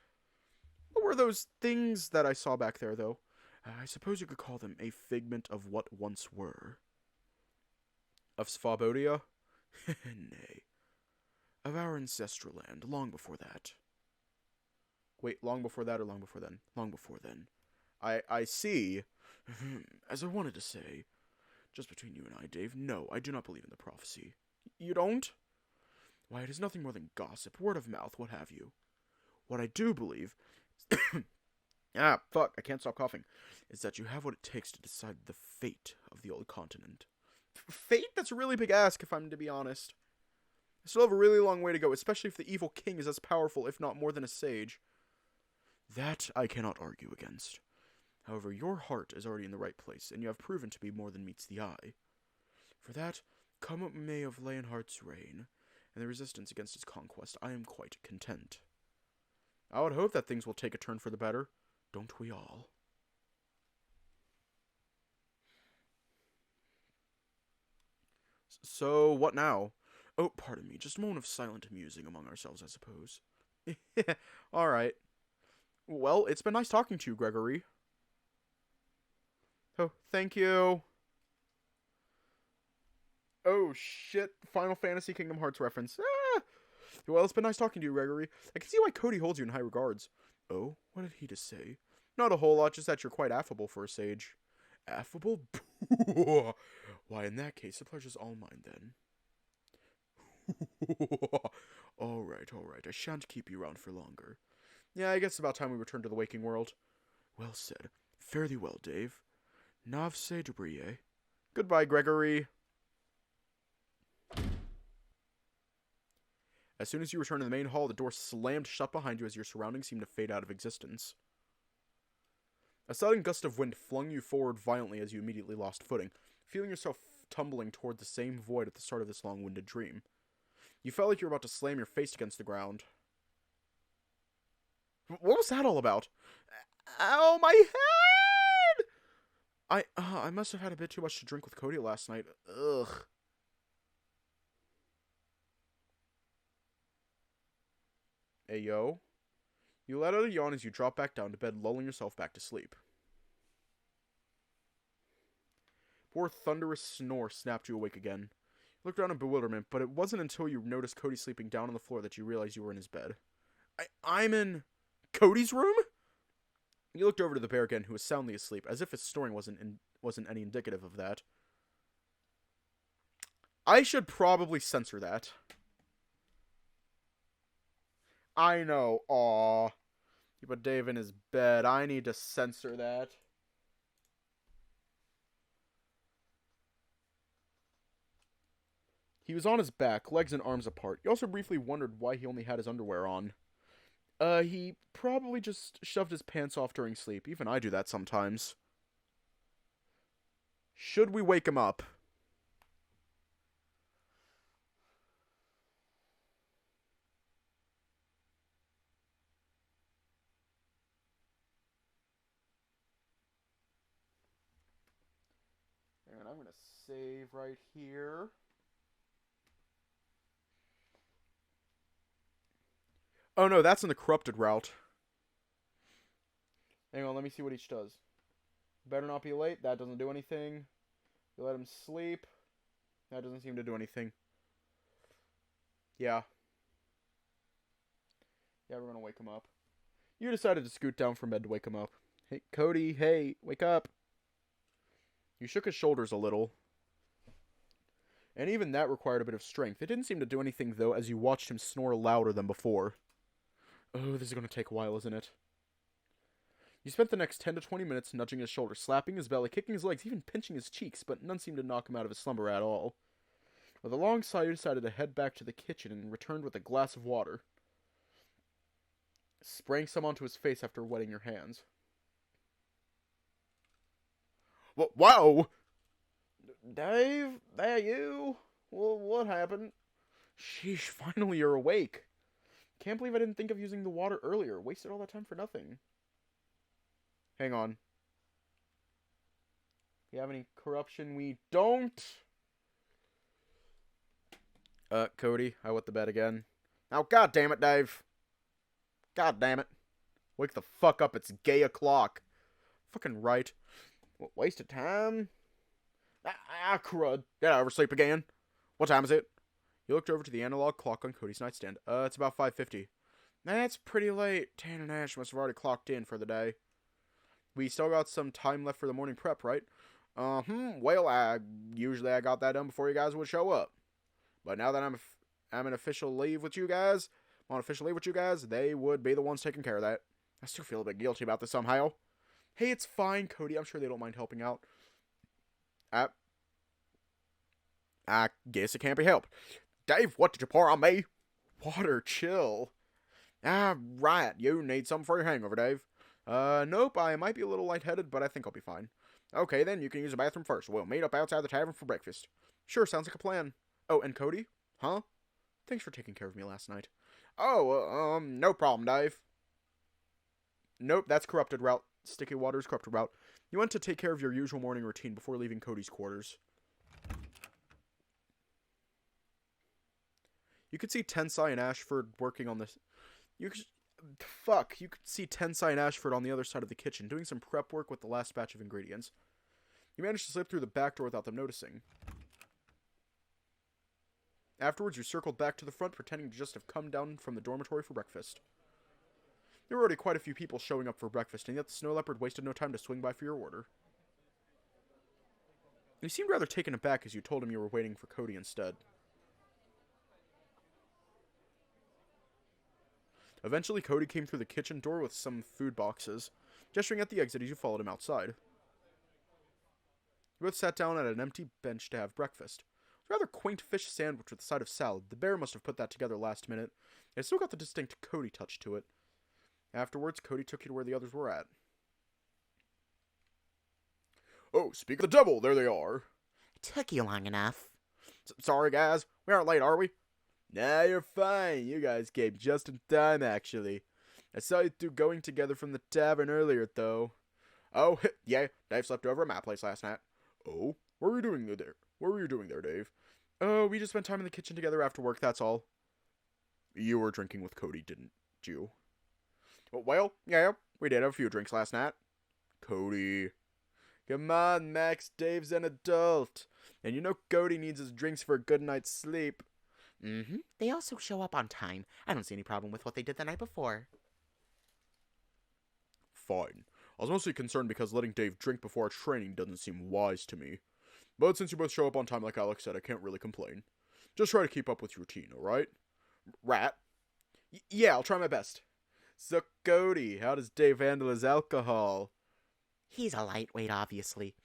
What were those things that I saw back there, though? I suppose you could call them a figment of what once were. Of Svabodia? Nay. Of our ancestral land, long before that. Wait, long before that or long before then? Long before then. I see. As I wanted to say, just between you and I, Dave, no, I do not believe in the prophecy. You don't? Why, it is nothing more than gossip, word of mouth, what have you. What I do believe I can't stop coughing, is that you have what it takes to decide the fate of the old continent. Fate? That's a really big ask, if I'm to be honest. I still have a really long way to go, especially if the evil king is as powerful, if not more than a sage. That I cannot argue against. However, your heart is already in the right place, and you have proven to be more than meets the eye. For that, come what may of Leonhardt's reign, and the resistance against its conquest, I am quite content. I would hope that things will take a turn for the better. Don't we all? So, what now? Oh, pardon me, just a moment of silent musing among ourselves, I suppose. Alright. Well, it's been nice talking to you, Gregory. Oh, thank you. Oh, shit. Final Fantasy Kingdom Hearts reference. Ah! Well, it's been nice talking to you, Gregory. I can see why Kody holds you in high regards. Oh, what did he just say? Not a whole lot, just that you're quite affable for a sage. Affable? Why, in that case, the pleasure's all mine, then. Alright, I shan't keep you around for longer. Yeah, I guess it's about time we return to the waking world. Well said. Fare thee well, Dave. Navse debrie. Goodbye, Gregory. As soon as you return to the main hall, the door slammed shut behind you as your surroundings seemed to fade out of existence. A sudden gust of wind flung you forward violently as you immediately lost footing, feeling yourself tumbling toward the same void at the start of this long-winded dream. You felt like you were about to slam your face against the ground. What was that all about? Ow, my head! I must have had a bit too much to drink with Kody last night. Ugh. Hey, yo. You let out a yawn as you drop back down to bed, lulling yourself back to sleep. Poor thunderous snore snapped you awake again. You looked around in bewilderment, but it wasn't until you noticed Kody sleeping down on the floor that you realized you were in his bed. I'm in Kody's room? You looked over to the bear again, who was soundly asleep, as if his snoring wasn't any indicative of that. I should probably censor that. I know, aw. You put Dave in his bed. I need to censor that. He was on his back, legs and arms apart. You also briefly wondered why he only had his underwear on. He probably just shoved his pants off during sleep. Even I do that sometimes. Should we wake him up? And I'm going to save right here. Oh no, that's in the corrupted route. Hang on, let me see what each does. Better not be late. That doesn't do anything. You let him sleep. That doesn't seem to do anything. Yeah. Yeah, we're going to wake him up. You decided to scoot down from bed to wake him up. Hey, Kody, hey, wake up. You shook his shoulders a little. And even that required a bit of strength. It didn't seem to do anything, though, as you watched him snore louder than before. Oh, this is going to take a while, isn't it? You spent the next 10 to 20 minutes nudging his shoulder, slapping his belly, kicking his legs, even pinching his cheeks, but none seemed to knock him out of his slumber at all. With a long sigh, you decided to head back to the kitchen and returned with a glass of water, spraying some onto his face after wetting your hands. Whoa! Dave, that you? Well, what happened? Sheesh, finally you're awake. Can't believe I didn't think of using the water earlier. Wasted all that time for nothing. Hang on. We have any corruption? We don't. Kody, I wet the bed again. Now, god damn it, Dave. God damn it. Wake the fuck up, it's gay o'clock. Fucking right. What, waste of time? Crud. Did I oversleep again? What time is it? You looked over to the analog clock on Kody's nightstand. It's about 5:50. That's pretty late. Tan and Ash must have already clocked in for the day. We still got some time left for the morning prep, right? Well, usually I got that done before you guys would show up. But now that I'm on official leave with you guys, they would be the ones taking care of that. I still feel a bit guilty about this somehow. Hey, it's fine, Kody. I'm sure they don't mind helping out. I guess it can't be helped. Dave, what did you pour on me? Water, chill. Right. You need something for your hangover, Dave. Nope. I might be a little lightheaded, but I think I'll be fine. Okay, then you can use the bathroom first. We'll meet up outside the tavern for breakfast. Sure, sounds like a plan. Oh, and Kody? Huh? Thanks for taking care of me last night. Oh, no problem, Dave. Nope, that's corrupted route. Sticky Water's corrupted route. You went to take care of your usual morning routine before leaving Kody's quarters. You could see Tensai and Ashford working on this. You could see Tensai and Ashford on the other side of the kitchen, doing some prep work with the last batch of ingredients. You managed to slip through the back door without them noticing. Afterwards, you circled back to the front, pretending to just have come down from the dormitory for breakfast. There were already quite a few people showing up for breakfast, and yet the snow leopard wasted no time to swing by for your order. You seemed rather taken aback as you told him you were waiting for Kody instead. Eventually, Kody came through the kitchen door with some food boxes, gesturing at the exit as you followed him outside. You both sat down at an empty bench to have breakfast. It was a rather quaint fish sandwich with a side of salad. The bear must have put that together last minute. It still got the distinct Kody touch to it. Afterwards, Kody took you to where the others were at. Oh, speak of the devil, there they are. Took you long enough. Sorry, guys. We aren't late, are we? Nah, you're fine. You guys came just in time, actually. I saw you two going together from the tavern earlier, though. Oh, yeah, Dave slept over at my place last night. Oh, what were you doing there? What were you doing there, Dave? Oh, we just spent time in the kitchen together after work, that's all. You were drinking with Kody, didn't you? Well, yeah, we did have a few drinks last night. Kody. Come on, Max, Dave's an adult. And you know Kody needs his drinks for a good night's sleep. Mm-hmm. They also show up on time. I don't see any problem with what they did the night before. Fine. I was mostly concerned because letting Dave drink before training doesn't seem wise to me. But since you both show up on time like Alex said, I can't really complain. Just try to keep up with your routine, alright? Rat? Yeah, I'll try my best. So, Kody, how does Dave handle his alcohol? He's a lightweight, obviously.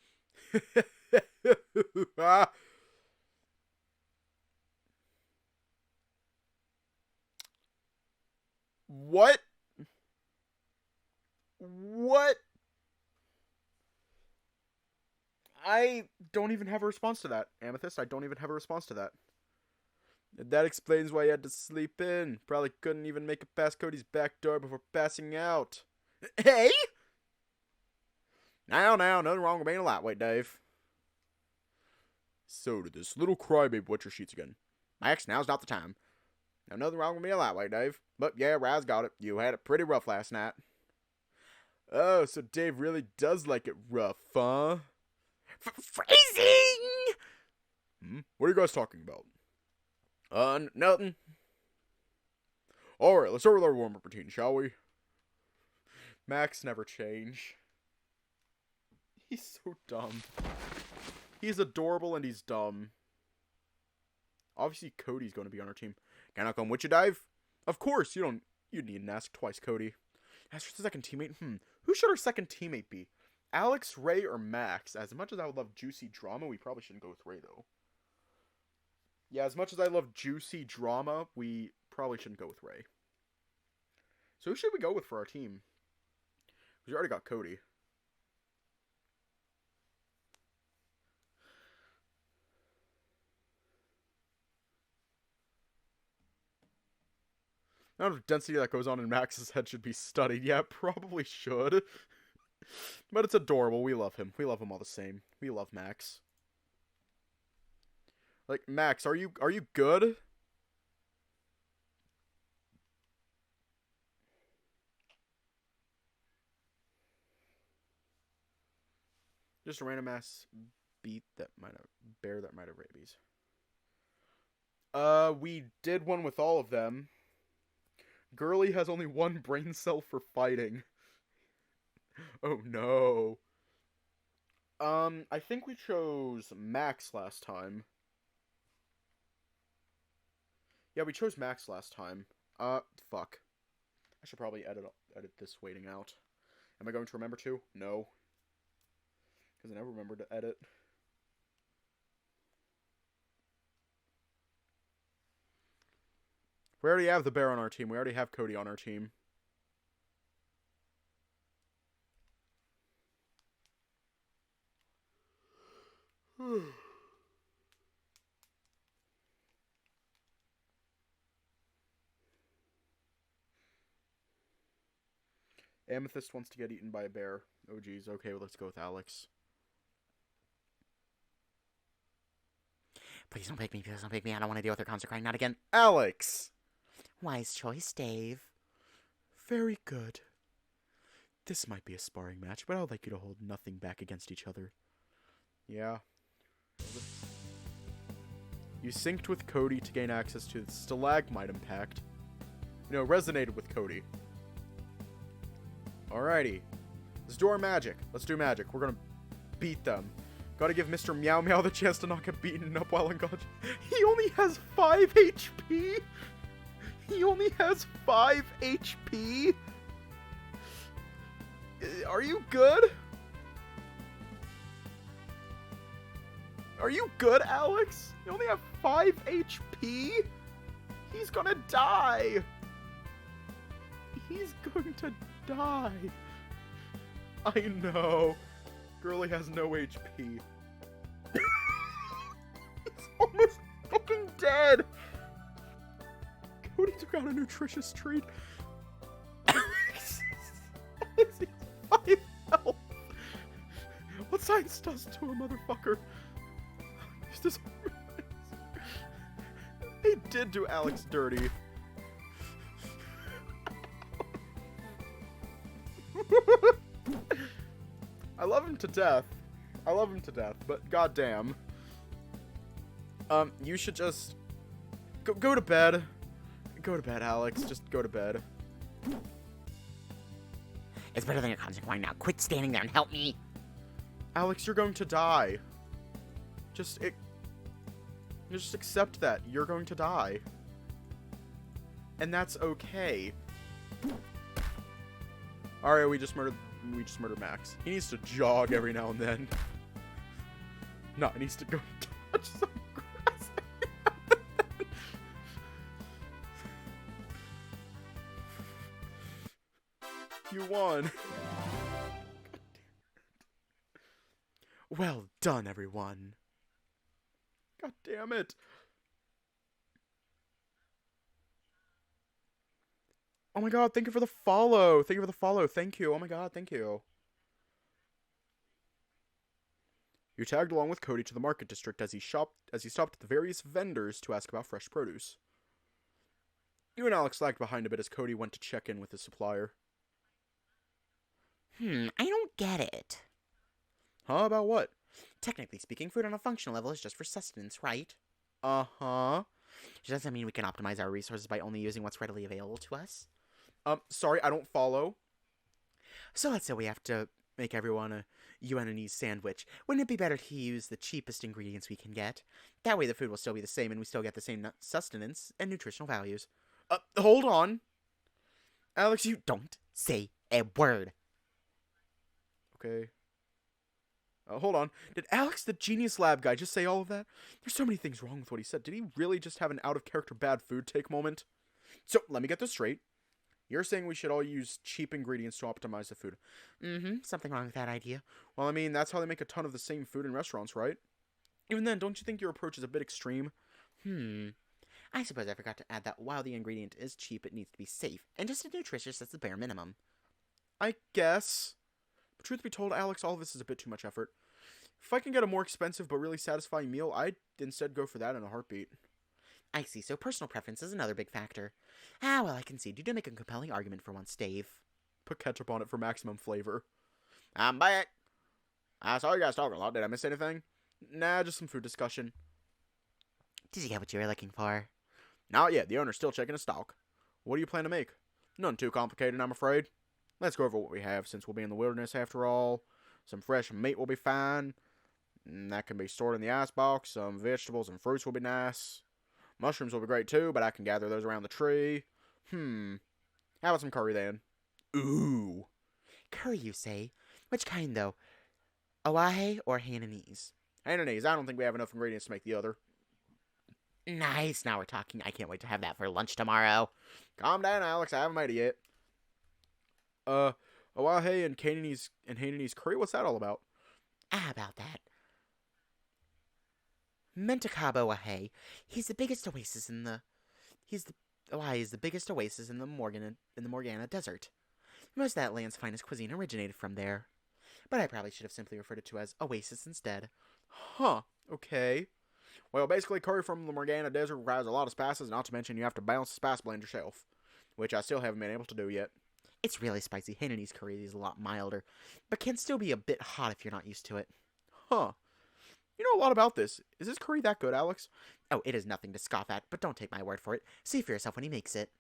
What? What? I don't even have a response to that, Amethyst. I don't even have a response to that. That explains why he had to sleep in. Probably couldn't even make it past Cody's back door before passing out. Hey! Now, nothing wrong with being a lightweight, Dave. So did this little crybaby wet your sheets again. Max, now's not the time. Now, nothing wrong with being a lightweight, Dave. But yeah, Raz got it. You had it pretty rough last night. Oh, so Dave really does like it rough, huh? Freezing! What are you guys talking about? Nothing. Alright, let's start with our warm-up routine, shall we? Max never change. He's so dumb. He's adorable and he's dumb. Obviously, Cody's going to be on our team. Can I come with you, Dave? Of course, you needn't ask twice, Kody. As for the second teammate, who should our second teammate be? Alex, Ray, or Max? As much as I would love juicy drama, we probably shouldn't go with Ray, though. Yeah, as much as I love juicy drama, we probably shouldn't go with Ray. So who should we go with for our team? We already got Kody. The amount of density that goes on in Max's head should be studied. Yeah, probably should. But it's adorable. We love him. We love him all the same. We love Max. Like, Max, are you good? Just a random ass bear that might have rabies. We did one with all of them. Girly has only one brain cell for fighting. Oh no. I think we chose Max last time. Yeah, we chose Max last time. Fuck. I should probably edit this waiting out. Am I going to remember to? No. Because I never remember to edit. We already have the bear on our team. We already have Kody on our team. Amethyst wants to get eaten by a bear. Oh geez, okay, well, let's go with Alex. Please don't pick me, please don't pick me. I don't want to deal with her constant crying out again. Alex! Wise choice, Dave. Very good. This might be a sparring match, but I would like you to hold nothing back against each other. Yeah. You synced with Kody to gain access to the stalagmite impact. You know, resonated with Kody. Alrighty. Let's do our magic. Let's do magic. We're gonna beat them. Gotta give Mr. Meow Meow the chance to not get beaten up while unconscious. He only has 5 HP? He only has 5 HP? Are you good? Are you good, Alex? You only have 5 HP? He's gonna die. He's going to die. I know. Girly has no HP. He's almost fucking dead. Kody took out a nutritious treat. Alex has 5 health. What science does to a motherfucker? This they did do Alex dirty. I love him to death. I love him to death, but goddamn. You should just go to bed. Go to bed, Alex. Just go to bed. It's better than your consequence now. Quit standing there and help me. Alex, you're going to die. Just accept that you're going to die. And that's okay. Alright, we just murdered Max. He needs to jog every now and then. No, he needs to go touch some grass. You won. Well done, everyone. God damn it. Oh my god, thank you for the follow. Thank you for the follow. Thank you. Oh my god, thank you. You tagged along with Kody to the market district as he stopped at the various vendors to ask about fresh produce. You and Alex lagged behind a bit as Kody went to check in with his supplier. I don't get it. Huh? About what? Technically speaking, food on a functional level is just for sustenance, right? Uh-huh. Does that mean we can optimize our resources by only using what's readily available to us? Sorry, I don't follow. So let's say we have to make everyone a UNNE's sandwich. Wouldn't it be better to use the cheapest ingredients we can get? That way the food will still be the same and we still get the same sustenance and nutritional values. Hold on. Alex, you... Don't say a word. Okay. Hold on. Did Alex, the Genius Lab guy, just say all of that? There's so many things wrong with what he said. Did he really just have an out-of-character bad food take moment? So, let me get this straight. You're saying we should all use cheap ingredients to optimize the food. Something wrong with that idea. Well, I mean, that's how they make a ton of the same food in restaurants, right? Even then, don't you think your approach is a bit extreme? I suppose I forgot to add that while the ingredient is cheap, it needs to be safe, and just as nutritious as the bare minimum. I guess. But truth be told, Alex, all of this is a bit too much effort. If I can get a more expensive but really satisfying meal, I'd instead go for that in a heartbeat. I see, so personal preference is another big factor. Ah, well, I concede. You do make a compelling argument for once, Dave. Put ketchup on it for maximum flavor. I'm back. I saw you guys talking a lot. Did I miss anything? Nah, just some food discussion. Did you get what you were looking for? Not yet. The owner's still checking his stock. What do you plan to make? Nothing too complicated, I'm afraid. Let's go over what we have, since we'll be in the wilderness after all. Some fresh meat will be fine. That can be stored in the icebox. Some vegetables and fruits will be nice. Mushrooms will be great too, but I can gather those around the tree. How about some curry then? Ooh. Curry, you say? Which kind, though? Oahe or Hainanese? Hainanese. I don't think we have enough ingredients to make the other. Nice. Now we're talking. I can't wait to have that for lunch tomorrow. Calm down, Alex. I haven't made it yet. Oahe and Hainanese curry? What's that all about? About that. Mentacab Oahe. He's the biggest oasis in the... Oahe is the biggest oasis in the Morgana Desert. Most of that land's finest cuisine originated from there. But I probably should have simply referred it to as Oasis instead. Huh. Okay. Well, basically, curry from the Morgana Desert requires a lot of spices, not to mention you have to balance the spice blend yourself, which I still haven't been able to do yet. It's really spicy. Hainanese curry is a lot milder, but can still be a bit hot if you're not used to it. Huh. You know a lot about this. Is this curry that good, Alex? Oh, it is nothing to scoff at, but don't take my word for it. See for yourself when he makes it.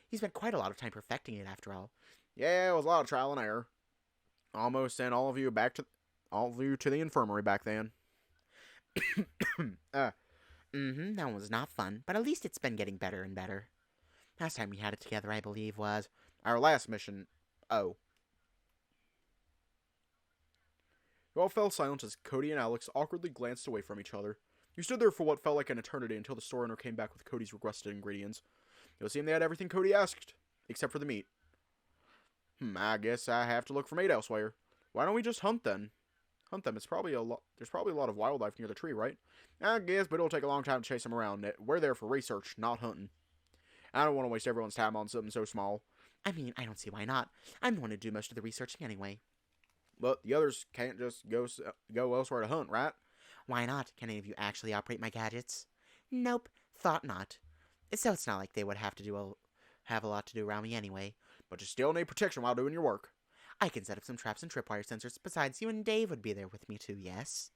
He spent quite a lot of time perfecting it, after all. Yeah, it was a lot of trial and error. Almost sent all of you to the infirmary back then. That one was not fun, but at least it's been getting better and better. Last time we had it together, I believe, was Our last mission. Oh. You all fell silent as Kody and Alex awkwardly glanced away from each other. You stood there for what felt like an eternity until the store owner came back with Cody's requested ingredients. It seemed they had everything Kody asked, except for the meat. I guess I have to look for meat elsewhere. Why don't we just hunt then? Hunt them. There's probably a lot of wildlife near the tree, right? I guess, but it'll take a long time to chase them around. We're there for research, not hunting. I don't want to waste everyone's time on something so small. I mean, I don't see why not. I'm the one to do most of the researching anyway. But the others can't just go elsewhere to hunt, right? Why not? Can any of you actually operate my gadgets? Nope, thought not. So it's not like they would have a lot to do around me anyway. But you still need protection while doing your work. I can set up some traps and tripwire sensors. Besides, you and Dave would be there with me too, yes?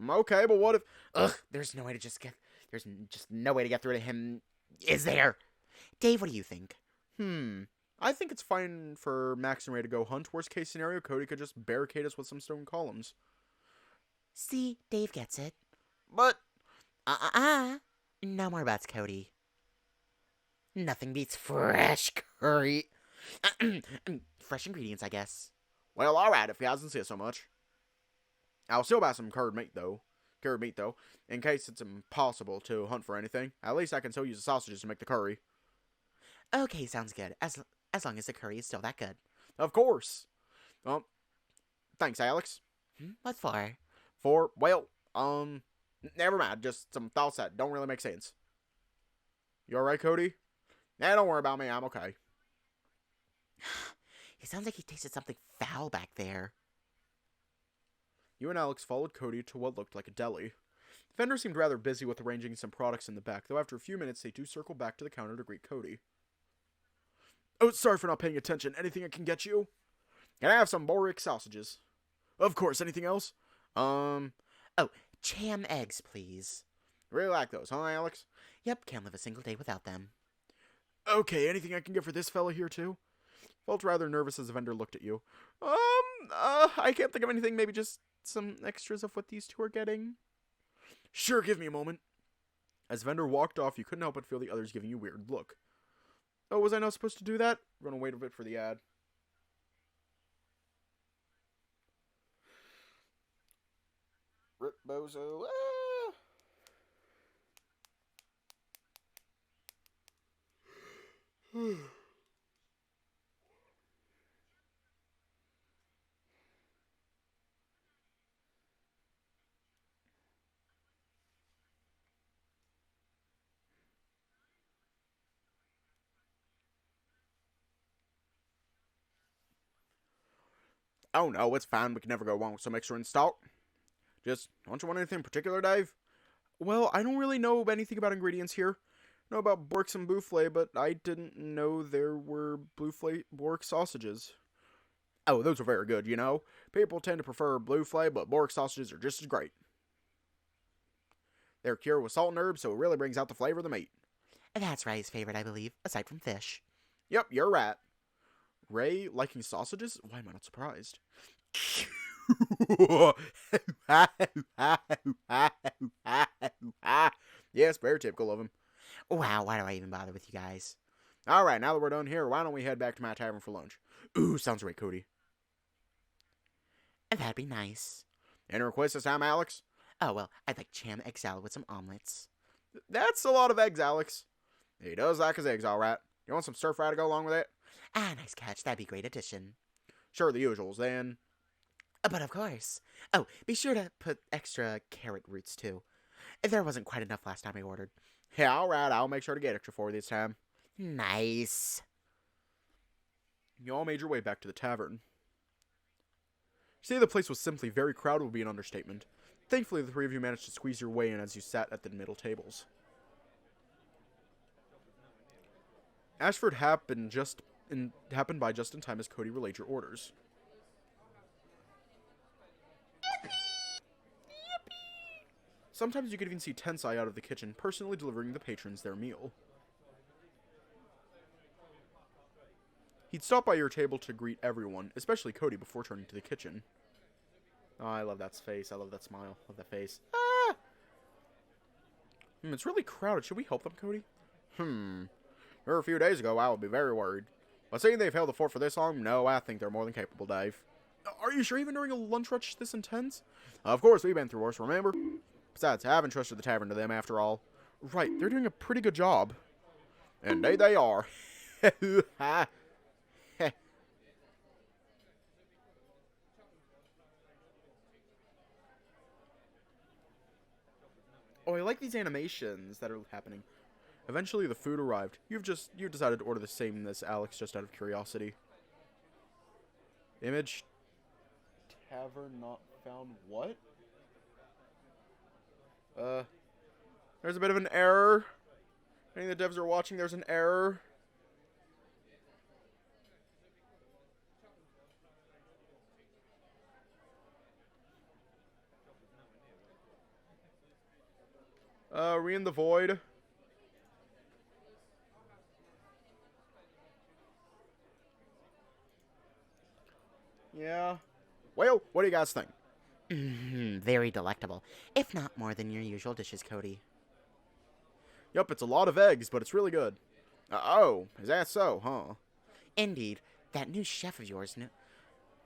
Okay, but what if... Ugh, there's just no way to get through to him. Is there? Dave, what do you think? I think it's fine for Max and Ray to go hunt. Worst case scenario, Kody could just barricade us with some stone columns. See, Dave gets it. But... No more buts, Kody. Nothing beats fresh curry. Fresh ingredients, I guess. Well, alright, if he hasn't said so much. I'll still buy some cured meat, though. In case it's impossible to hunt for anything. At least I can still use the sausages to make the curry. Okay, sounds good. As long as the curry is still that good. Of course. Thanks, Alex. What for? Never mind. Just some thoughts that don't really make sense. You alright, Kody? Nah, don't worry about me. I'm okay. It sounds like he tasted something foul back there. You and Alex followed Kody to what looked like a deli. The vendor seemed rather busy with arranging some products in the back, though after a few minutes they do circle back to the counter to greet Kody. Oh, sorry for not paying attention. Anything I can get you? Can I have some Boric sausages? Of course. Anything else? Cham eggs, please. Really like those, huh, Alex? Yep, can't live a single day without them. Okay, anything I can get for this fella here, too? Felt rather nervous as the vendor looked at you. I can't think of anything. Maybe just some extras of what these two are getting. Sure, give me a moment. As the vendor walked off, you couldn't help but feel the others giving you a weird look. Oh, was I not supposed to do that? We're gonna wait a bit for the ad. Rip Bozo. Oh no, it's fine. We can never go wrong with some extra in stock. Don't you want anything in particular, Dave? Well, I don't really know anything about ingredients here. I know about Borks and Boufflé, but I didn't know there were Bork sausages. Oh, those are very good, you know. People tend to prefer Boufflé, but Bork sausages are just as great. They're cured with salt and herbs, so it really brings out the flavor of the meat. That's Ray's favorite, I believe, aside from fish. Yep, you're right. Ray liking sausages? Why am I not surprised? Yes, very typical of him. Wow, why do I even bother with you guys? Alright, now that we're done here, why don't we head back to my tavern for lunch? Ooh, sounds great, Kody. That'd be nice. Any requests this time, Alex? Oh, well, I'd like cham egg salad with some omelets. That's a lot of eggs, Alex. He does like his eggs, alright. You want some stir fry to go along with it? Nice catch. That'd be a great addition. Sure, the usuals, then. But of course. Oh, be sure to put extra carrot roots, too. There wasn't quite enough last time I ordered. Yeah, alright, I'll make sure to get extra for you this time. Nice. You all made your way back to the tavern. To say the place was simply very crowded would be an understatement. Thankfully, the three of you managed to squeeze your way in as you sat at the middle tables. Ashford happened by just in time as Kody relayed your orders. Sometimes you could even see Tensai out of the kitchen, personally delivering the patrons their meal. He'd stop by your table to greet everyone, especially Kody, before turning to the kitchen. Oh, I love that face. I love that smile. Love that face. Ah! It's really crowded. Should we help them, Kody? A few days ago, I would be very worried. But seeing they've held the fort for this long, no, I think they're more than capable, Dave. Are you sure even during a lunch rush this intense? Of course, we've been through worse, remember? Besides, I haven't trusted the tavern to them after all. Right, they're doing a pretty good job. Indeed they are. Oh, I like these animations that are happening. Eventually, the food arrived. You've decided to order the same as Alex just out of curiosity. Image. Tavern not found. What? There's a bit of an error. Any of the devs are watching, there's an error. Re in the void. Yeah. Well, what do you guys think? Very delectable, if not more than your usual dishes, Kody. Yup, it's a lot of eggs, but it's really good. Oh, is that so, huh? Indeed, that new chef of yours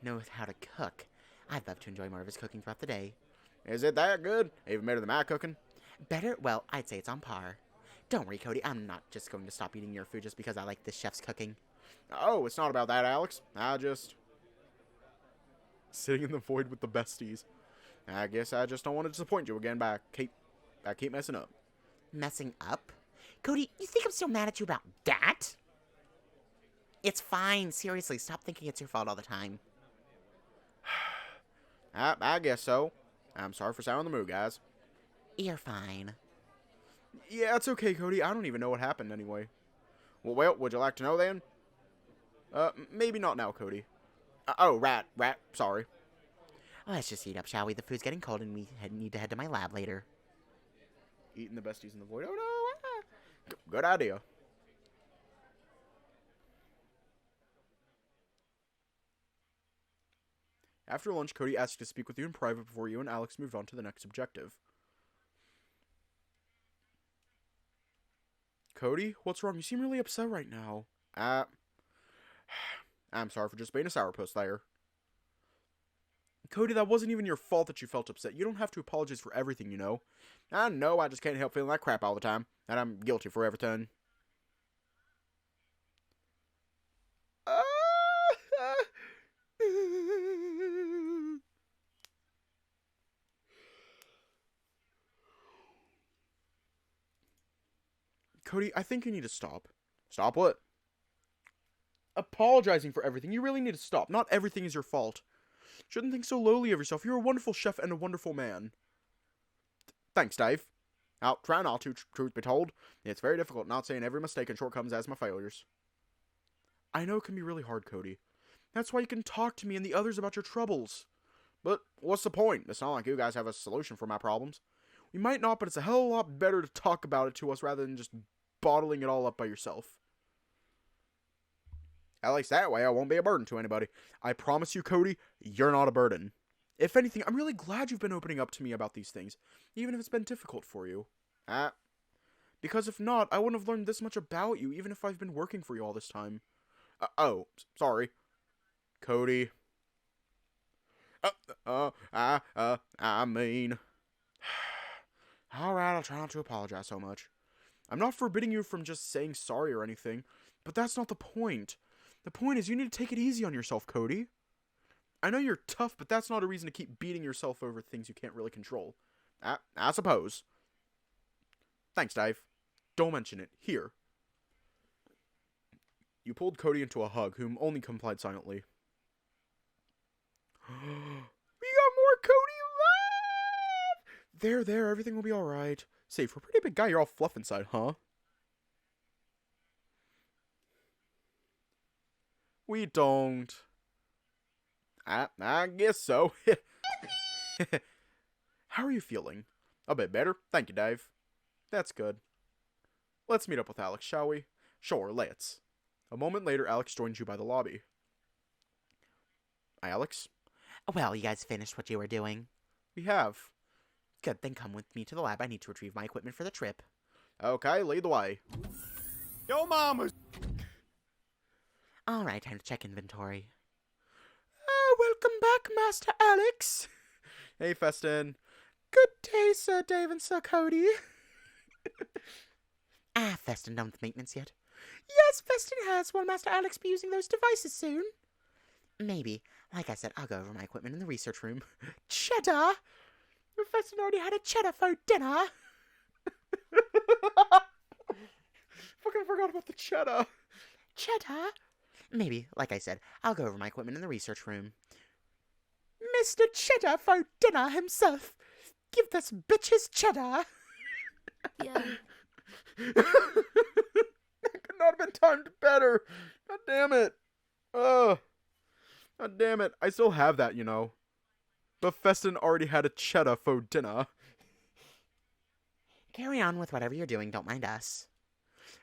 knows how to cook. I'd love to enjoy more of his cooking throughout the day. Is it that good? Even better than my cooking? Better? Well, I'd say it's on par. Don't worry, Kody, I'm not just going to stop eating your food just because I like this chef's cooking. Oh, it's not about that, Alex. I just... Sitting in the void with the besties. I guess I just don't want to disappoint you again, but I keep messing up. Messing up? Kody, you think I'm still mad at you about that? It's fine. Seriously, stop thinking it's your fault all the time. I guess so. I'm sorry for sounding the mood, guys. You're fine. Yeah, it's okay, Kody. I don't even know what happened anyway. Well, would you like to know then? Maybe not now, Kody. Oh, rat, sorry. Let's just eat up, shall we? The food's getting cold and we need to head to my lab later. Eating the besties in the void. Oh, no. Good idea. After lunch, Kody asked to speak with you in private before you and Alex moved on to the next objective. Kody, what's wrong? You seem really upset right now. I'm sorry for just being a sourpuss there. Kody, that wasn't even your fault that you felt upset. You don't have to apologize for everything, you know. I know, I just can't help feeling like crap all the time. And I'm guilty for everything. Kody, I think you need to stop. Stop what? Apologizing for everything. You really need to stop. Not everything is your fault. Shouldn't think so lowly of yourself. You're a wonderful chef and a wonderful man. Thanks, Dave. I'll try not to, truth be told. It's very difficult not saying every mistake and shortcomings as my failures. I know it can be really hard, Kody. That's why you can talk to me and the others about your troubles. But what's the point? It's not like you guys have a solution for my problems. We might not, but it's a hell of a lot better to talk about it to us rather than just bottling it all up by yourself. At least that way I won't be a burden to anybody. I promise you, Kody, you're not a burden. If anything, I'm really glad you've been opening up to me about these things, even if it's been difficult for you. Because if not, I wouldn't have learned this much about you, even if I've been working for you all this time. Sorry. Kody. I mean... Alright, I'll try not to apologize so much. I'm not forbidding you from just saying sorry or anything, but that's not the point. The point is you need to take it easy on yourself, Kody. I know you're tough, but that's not a reason to keep beating yourself over things you can't really control. I suppose. Thanks, Dave. Don't mention it. Here. You pulled Kody into a hug, whom only complied silently. We got more Kody love! There, everything will be alright. Say, for a pretty big guy, you're all fluff inside, huh? We don't. I guess so. How are you feeling? A bit better. Thank you, Dave. That's good. Let's meet up with Alex, shall we? Sure, let's. A moment later, Alex joins you by the lobby. Hi, Alex. Well, you guys finished what you were doing? We have. Good, then come with me to the lab. I need to retrieve my equipment for the trip. Okay, lead the way. Yo, mama! Alright, time to check inventory. Welcome back, Master Alex. Hey, Festin. Good day, Sir Dave and Sir Kody. Festin, done with maintenance yet? Yes, Festin has. Will Master Alex be using those devices soon? Maybe. Like I said, I'll go over my equipment in the research room. Cheddar? Festin already had a cheddar for dinner. Fucking forgot about the cheddar. Cheddar? Maybe. Like I said, I'll go over my equipment in the research room. Mr. Cheddar for dinner himself. Give this bitch his cheddar. Yeah. That could not have been timed better. God damn it. Ugh. God damn it. I still have that, you know. But Festin already had a cheddar for dinner. Carry on with whatever you're doing, don't mind us.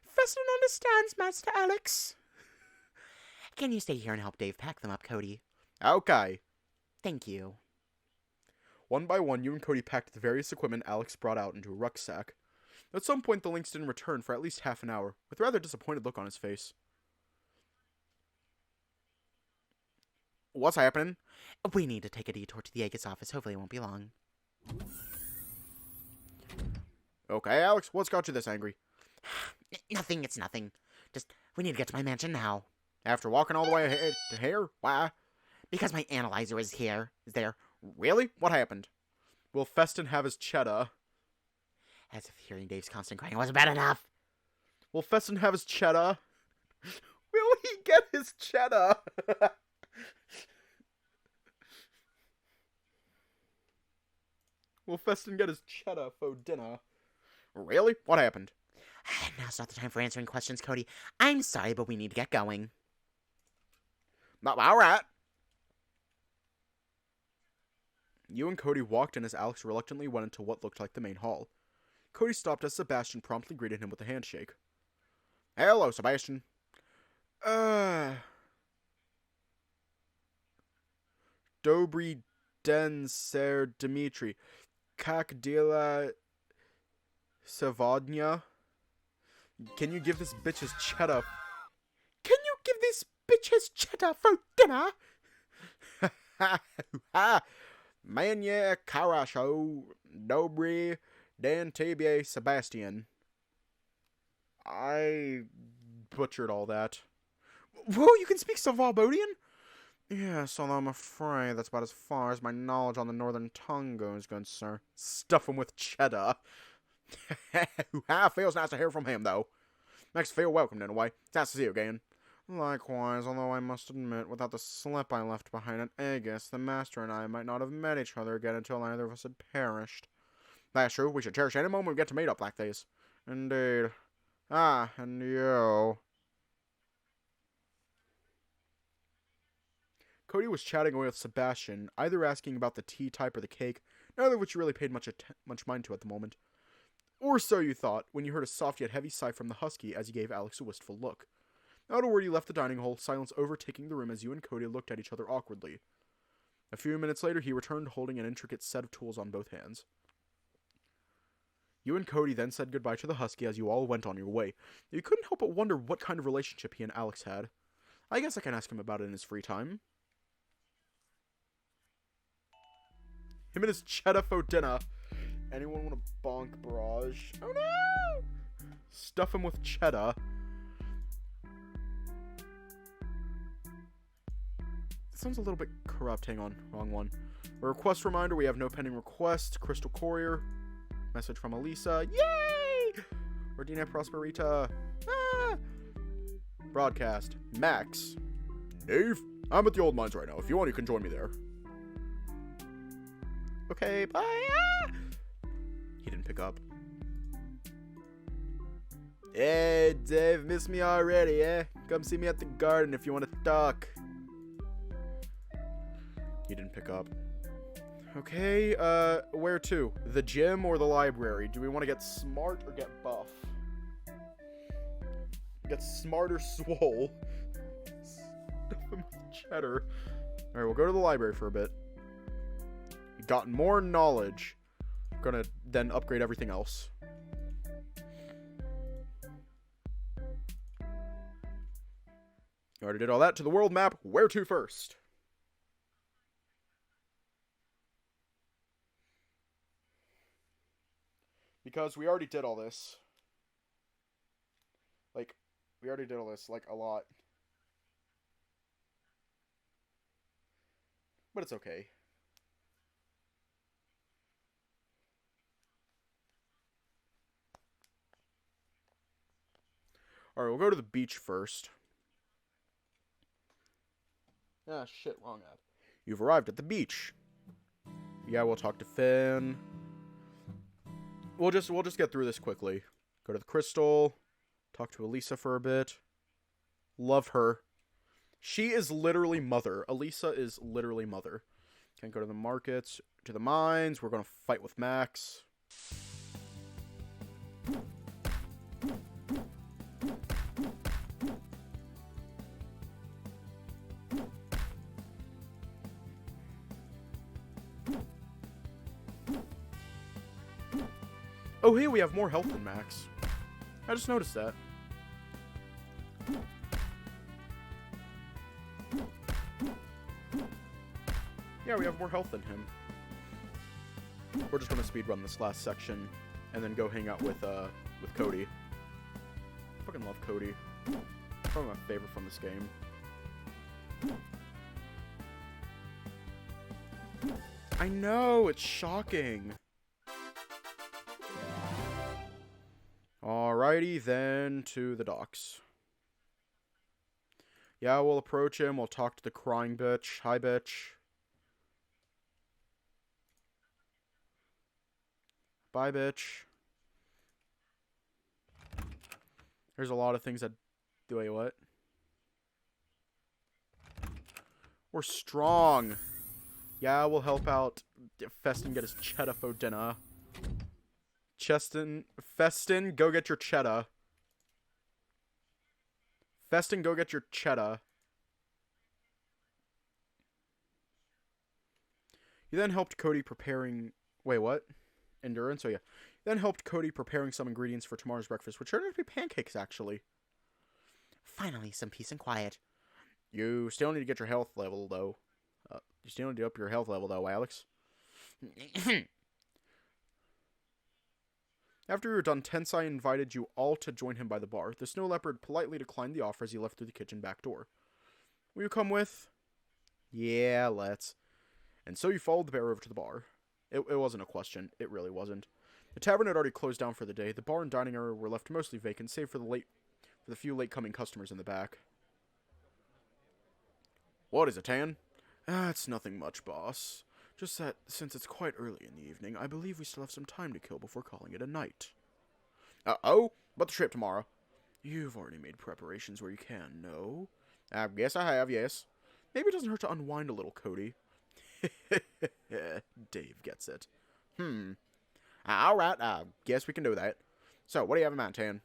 Festin understands, Master Alex. Can you stay here and help Dave pack them up, Kody? Okay. Thank you. One by one, you and Kody packed the various equipment Alex brought out into a rucksack. At some point, the Lynx didn't return for at least half an hour, with a rather disappointed look on his face. What's happening? We need to take a detour to the Aegis office. Hopefully it won't be long. Okay, Alex, what's got you this angry? Nothing, it's nothing. Just, we need to get to my mansion now. After walking all the way to here? Why? Because my analyzer is there. Really? What happened? Will Festin have his cheddar? As if hearing Dave's constant crying wasn't bad enough. Will Festin have his cheddar? Will he get his cheddar? Will Festin get his cheddar for dinner? Really? What happened? Now's not the time for answering questions, Kody. I'm sorry, but we need to get going. Alright. You and Kody walked in as Alex reluctantly went into what looked like the main hall. Kody stopped as Sebastian promptly greeted him with a handshake. Hello, Sebastian. Dobry den, Ser Dimitri. Kak dela Savodnya? Can you give this bitch his cheddar? Can you give this bitch his cheddar for dinner? Manye Karasho Dobry Dan Tebie Sebastian. I butchered all that. Whoa, you can speak Savabodian? Yes, although I'm afraid that's about as far as my knowledge on the northern tongue goes, good sir. Stuff him with cheddar. Feels nice to hear from him, though. Makes you feel welcomed in a way. It's nice to see you again. Likewise, although I must admit, without the slip I left behind at Aegis, the Master and I might not have met each other again until either of us had perished. That's true, we should cherish any moment we get to meet up like this. Indeed. Ah, and you... Kody was chatting away with Sebastian, either asking about the tea type or the cake, neither of which you really paid much mind to at the moment. Or so you thought, when you heard a soft yet heavy sigh from the husky as he gave Alex a wistful look. Not a word, he left the dining hall, silence overtaking the room as you and Kody looked at each other awkwardly. A few minutes later, he returned holding an intricate set of tools on both hands. You and Kody then said goodbye to the husky as you all went on your way. You couldn't help but wonder what kind of relationship he and Alex had. I guess I can ask him about it in his free time. Him and his cheddar for dinner. Anyone want a bonk barrage? Oh no! Stuff him with cheddar. Sounds a little bit corrupt. Hang on. Wrong one. A request reminder. We have no pending requests. Crystal Courier. Message from Elisa. Yay! Ordina Prosperita. Ah! Broadcast. Max. Dave? I'm at the old mines right now. If you want, you can join me there. Okay, bye. Ah! He didn't pick up. Hey, Dave, miss me already, eh? Come see me at the garden if you want to talk. He didn't pick up. Okay, where to? The gym or the library? Do we want to get smart or get buff? Get smarter swole. Stuff him with cheddar. Alright, we'll go to the library for a bit. Gotten more knowledge. Gonna then upgrade everything else. Already did all that. To the world map. Where to first? Because we already did all this. Like, we already did all this, like, a lot. But it's okay. Alright, we'll go to the beach first. Ah, shit, wrong ad. You've arrived at the beach. Yeah, we'll talk to Finn. We'll just get through this quickly. Go to the crystal. Talk to Elisa for a bit. Love her. She is literally mother. Elisa is literally mother. Can't go to the markets. To the mines. We're gonna fight with Max. Oh, hey, we have more health than Max. I just noticed that. Yeah, we have more health than him. We're just gonna speedrun this last section and then go hang out with Kody. I fucking love Kody. Probably my favorite from this game. I know, it's shocking. Alrighty, then to the docks. Yeah, we'll approach him. We'll talk to the crying bitch. Hi, bitch. Bye, bitch. There's a lot of things that... Wait, what? We're strong. Yeah, we'll help out Festin get his cheddar for dinner. Festin, go get your cheddar. Festin, go get your cheddar. You then helped Kody preparing... Wait, what? Endurance? Oh, yeah. You then helped Kody preparing some ingredients for tomorrow's breakfast, which turned out to be pancakes, actually. Finally, some peace and quiet. You still need to get your health level, though. You still need to up your health level, though, Alex. After you were done, Tensai invited you all to join him by the bar. The snow leopard politely declined the offer as he left through the kitchen back door. Will you come with? Yeah, let's. And so you followed the bear over to the bar. It wasn't a question. It really wasn't. The tavern had already closed down for the day. The bar and dining area were left mostly vacant, save for the few late-coming customers in the back. What is it, Tan? It's nothing much, boss. Just that, since it's quite early in the evening, I believe we still have some time to kill before calling it a night. Uh-oh? But the trip tomorrow? You've already made preparations where you can, no? I guess I have, yes. Maybe it doesn't hurt to unwind a little, Kody. Dave gets it. Alright, I guess we can do that. So, what do you have in mind, Tan?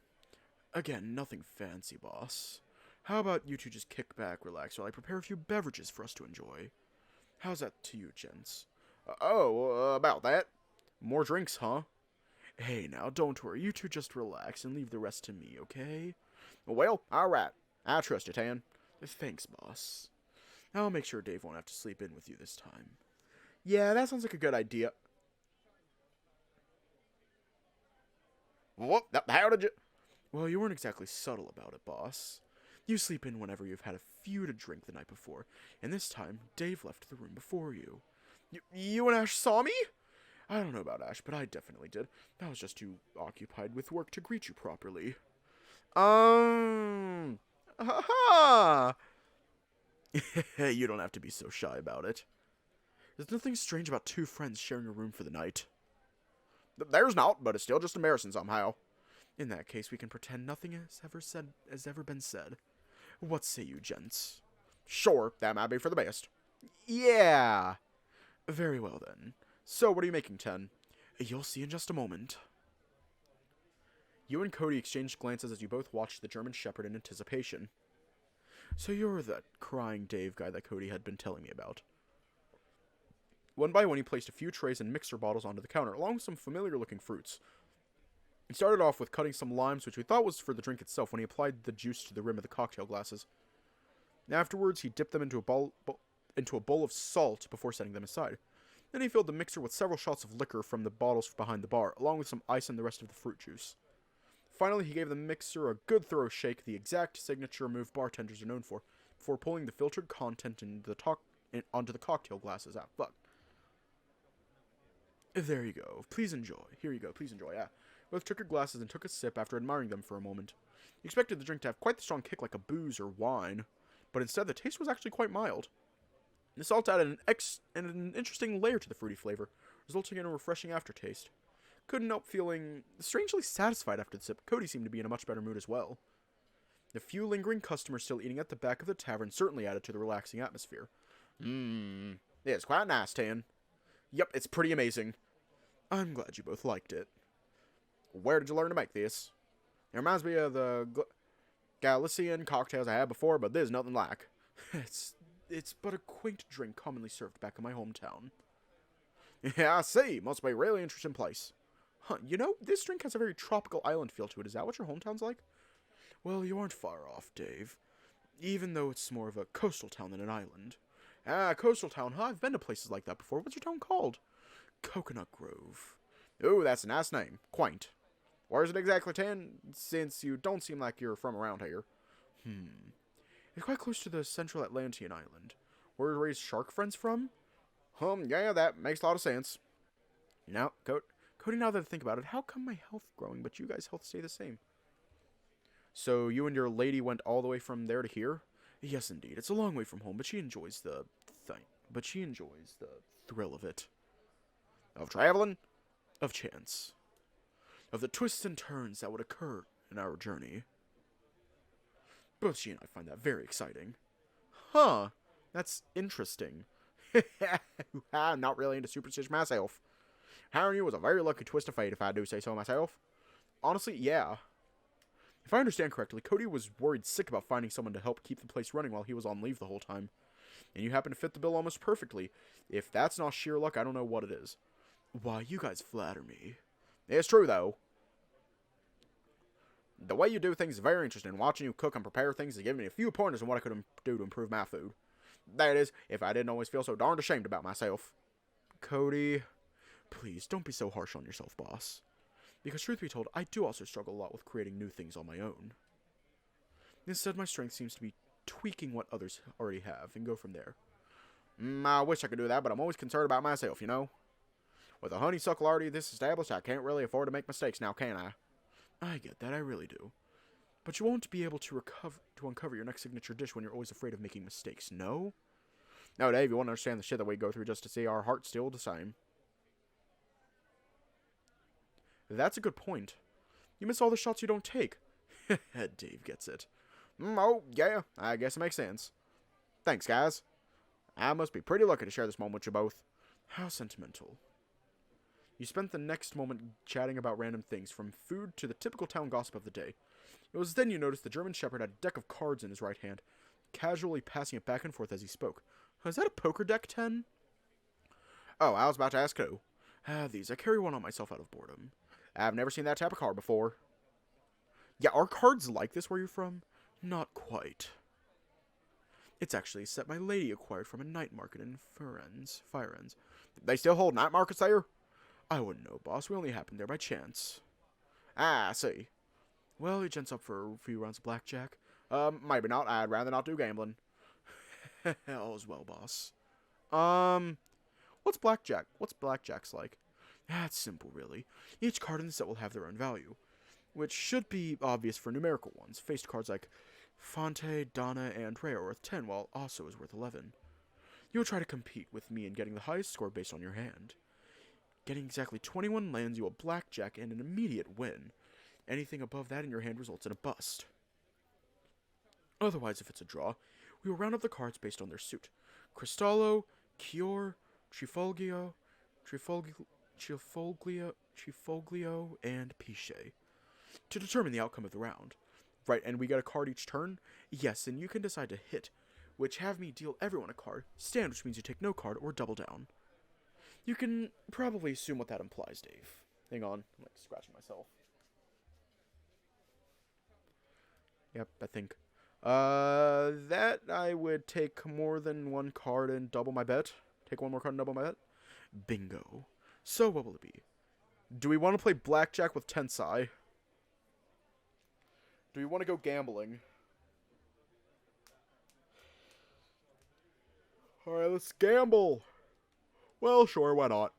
Again, nothing fancy, boss. How about you two just kick back, relax, while I prepare a few beverages for us to enjoy? How's that to you, gents? About that. More drinks, huh? Hey, now, don't worry. You two just relax and leave the rest to me, okay? Well, alright. I trust you, Tan. Thanks, boss. I'll make sure Dave won't have to sleep in with you this time. Yeah, that sounds like a good idea. What? How did you... Well, you weren't exactly subtle about it, boss. You sleep in whenever you've had a few to drink the night before, and this time, Dave left the room before you. You and Ash saw me? I don't know about Ash, but I definitely did. I was just too occupied with work to greet you properly. Ha. You don't have to be so shy about it. There's nothing strange about two friends sharing a room for the night. There's not, but it's still just embarrassing somehow. In that case, we can pretend nothing has ever been said. What say you, gents? Sure, that might be for the best. Yeah. Very well, then. So, what are you making, Ten? You'll see in just a moment. You and Kody exchanged glances as you both watched the German Shepherd in anticipation. So you're that crying Dave guy that Kody had been telling me about. One by one, he placed a few trays and mixer bottles onto the counter, along with some familiar-looking fruits. He started off with cutting some limes, which we thought was for the drink itself, when he applied the juice to the rim of the cocktail glasses. Afterwards, he dipped them into a bowl of salt before setting them aside. Then he filled the mixer with several shots of liquor from the bottles behind the bar, along with some ice and the rest of the fruit juice. Finally, he gave the mixer a good thorough shake, the exact signature move bartenders are known for, before pulling the filtered content onto the cocktail glasses. Ah, fuck. There you go. Please enjoy. Here you go. Please enjoy. Ah. Both took your glasses and took a sip after admiring them for a moment. You expected the drink to have quite the strong kick like a booze or wine, but instead the taste was actually quite mild. The salt added an interesting layer to the fruity flavor, resulting in a refreshing aftertaste. Couldn't help feeling strangely satisfied after the sip. Kody seemed to be in a much better mood as well. The few lingering customers still eating at the back of the tavern certainly added to the relaxing atmosphere. It's quite nice, Tan. Yep, it's pretty amazing. I'm glad you both liked it. Where did you learn to make this? It reminds me of the Galician cocktails I had before, but there's nothing like. It's but a quaint drink commonly served back in my hometown. Yeah, I see. Must be a really interesting place. Huh, you know, this drink has a very tropical island feel to it. Is that what your hometown's like? Well, you aren't far off, Dave. Even though it's more of a coastal town than an island. Ah, coastal town, huh? I've been to places like that before. What's your town called? Coconut Grove. Ooh, that's a nice name. Quaint. Where is it exactly, Tan? Since you don't seem like you're from around here. It's quite close to the central Atlantean island. Where Ray's shark friends from? Yeah, that makes a lot of sense. Now, Kody, now that I think about it, how come my health growing, but you guys' health stay the same? So you and your lady went all the way from there to here? Yes, indeed. It's a long way from home, but she enjoys the thrill of it. Of traveling? Of chance. Of the twists and turns that would occur in our journey. Both she and I find that very exciting. Huh. That's interesting. I'm not really into superstition myself. Hiring you was a very lucky twist of fate, if I do say so myself. Honestly, yeah. If I understand correctly, Kody was worried sick about finding someone to help keep the place running while he was on leave the whole time. And you happen to fit the bill almost perfectly. If that's not sheer luck, I don't know what it is. Why, you guys flatter me. It's true, though. The way you do things is very interesting. Watching you cook and prepare things has given me a few pointers on what I could do to improve my food. That is, if I didn't always feel so darned ashamed about myself. Kody, please, don't be so harsh on yourself, boss. Because truth be told, I do also struggle a lot with creating new things on my own. Instead, my strength seems to be tweaking what others already have and go from there. I wish I could do that, but I'm always concerned about myself, you know? With a honeysuckle already this established, I can't really afford to make mistakes now, can I? I get that, I really do. But you won't be able to uncover your next signature dish when you're always afraid of making mistakes, no? No, Dave, you won't understand the shit that we go through just to see our hearts still the same. That's a good point. You miss all the shots you don't take. Dave gets it. Oh, yeah, I guess it makes sense. Thanks, guys. I must be pretty lucky to share this moment with you both. How sentimental. You spent the next moment chatting about random things, from food to the typical town gossip of the day. It was then you noticed the German Shepherd had a deck of cards in his right hand, casually passing it back and forth as he spoke. Is that a poker deck, 10? Oh, I was about to ask who. These. I carry one on myself out of boredom. I've never seen that type of card before. Yeah, are cards like this where you're from? Not quite. It's actually a set my lady acquired from a night market in Furry. They still hold night markets there? I wouldn't know, boss. We only happened there by chance. Ah, I see. Well, you gents up for a few rounds of blackjack? Maybe not. I'd rather not do gambling. All's well, boss. What's blackjack? What's blackjack's like? It's simple, really. Each card in the set will have their own value, which should be obvious for numerical ones. Faced cards like Fonte, Donna, and Rhea are worth 10, while Osso is worth 11. You'll try to compete with me in getting the highest score based on your hand. Getting exactly 21 lands you a blackjack and an immediate win. Anything above that in your hand results in a bust. Otherwise, if it's a draw, we will round up the cards based on their suit. Cristallo, Chior, Trifoglio, and Piche. to determine the outcome of the round. Right, and we get a card each turn? Yes, and you can decide to hit, which have me deal everyone a card, stand, which means you take no card, or double down. You can probably assume what that implies, Dave. Hang on, I'm like scratching myself. Yep, I think. That I would take more than one card and double my bet. Take one more card and double my bet. Bingo. So what will it be? Do we want to play blackjack with Tensai? Do we want to go gambling? Alright, let's gamble. Well, sure, why not?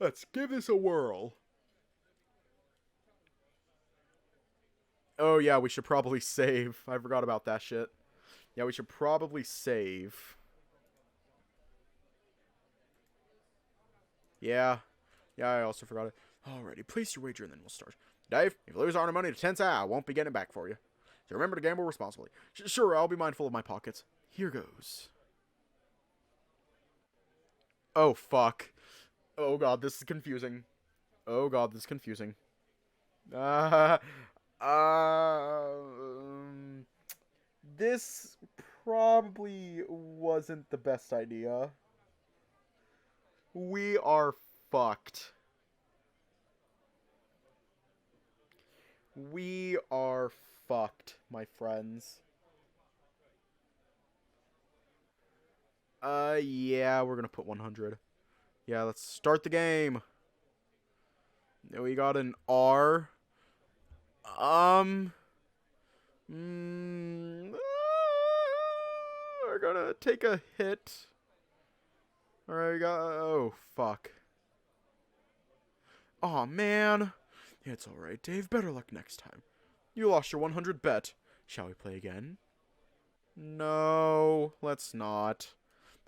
Let's give this a whirl. Oh yeah, we should probably save. I forgot about that shit. Yeah, we should probably save. Yeah. Yeah, I also forgot it. Alrighty, place your wager and then we'll start. Dave, if you lose all our money to Tensai, I won't be getting it back for you. So remember to gamble responsibly. Sure, I'll be mindful of my pockets. Here goes. Oh, fuck. Oh god, this is confusing. Oh god, this is confusing. This probably wasn't the best idea. We are fucked. We are fucked, my friends. Yeah, we're gonna put 100. Yeah, let's start the game. We got an R. We're gonna take a hit. Alright, we got... Oh, fuck. Aw, man. It's alright, Dave. Better luck next time. You lost your 100 bet. Shall we play again? No, let's not.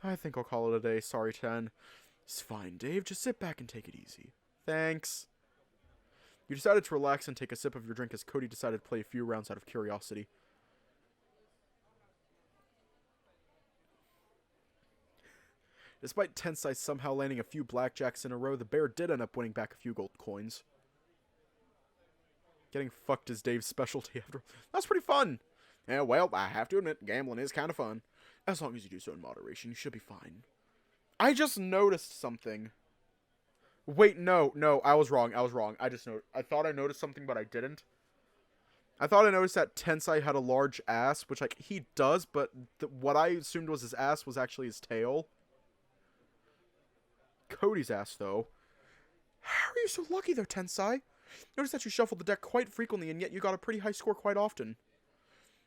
I think I'll call it a day. Sorry, 10. It's fine, Dave. Just sit back and take it easy. Thanks. You decided to relax and take a sip of your drink as Kody decided to play a few rounds out of curiosity. Despite Tensai somehow landing a few blackjacks in a row, the bear did end up winning back a few gold coins. Getting fucked is Dave's specialty after all. That's pretty fun. Yeah, well, I have to admit, gambling is kind of fun. As long as you do so in moderation, you should be fine. I just noticed something. Wait, no, I was wrong. I thought I noticed something, but I didn't. I thought I noticed that Tensai had a large ass, which, like, he does, but what I assumed was his ass was actually his tail. Kody's ass, though. How are you so lucky there, Tensai? Notice that you shuffled the deck quite frequently, and yet you got a pretty high score quite often.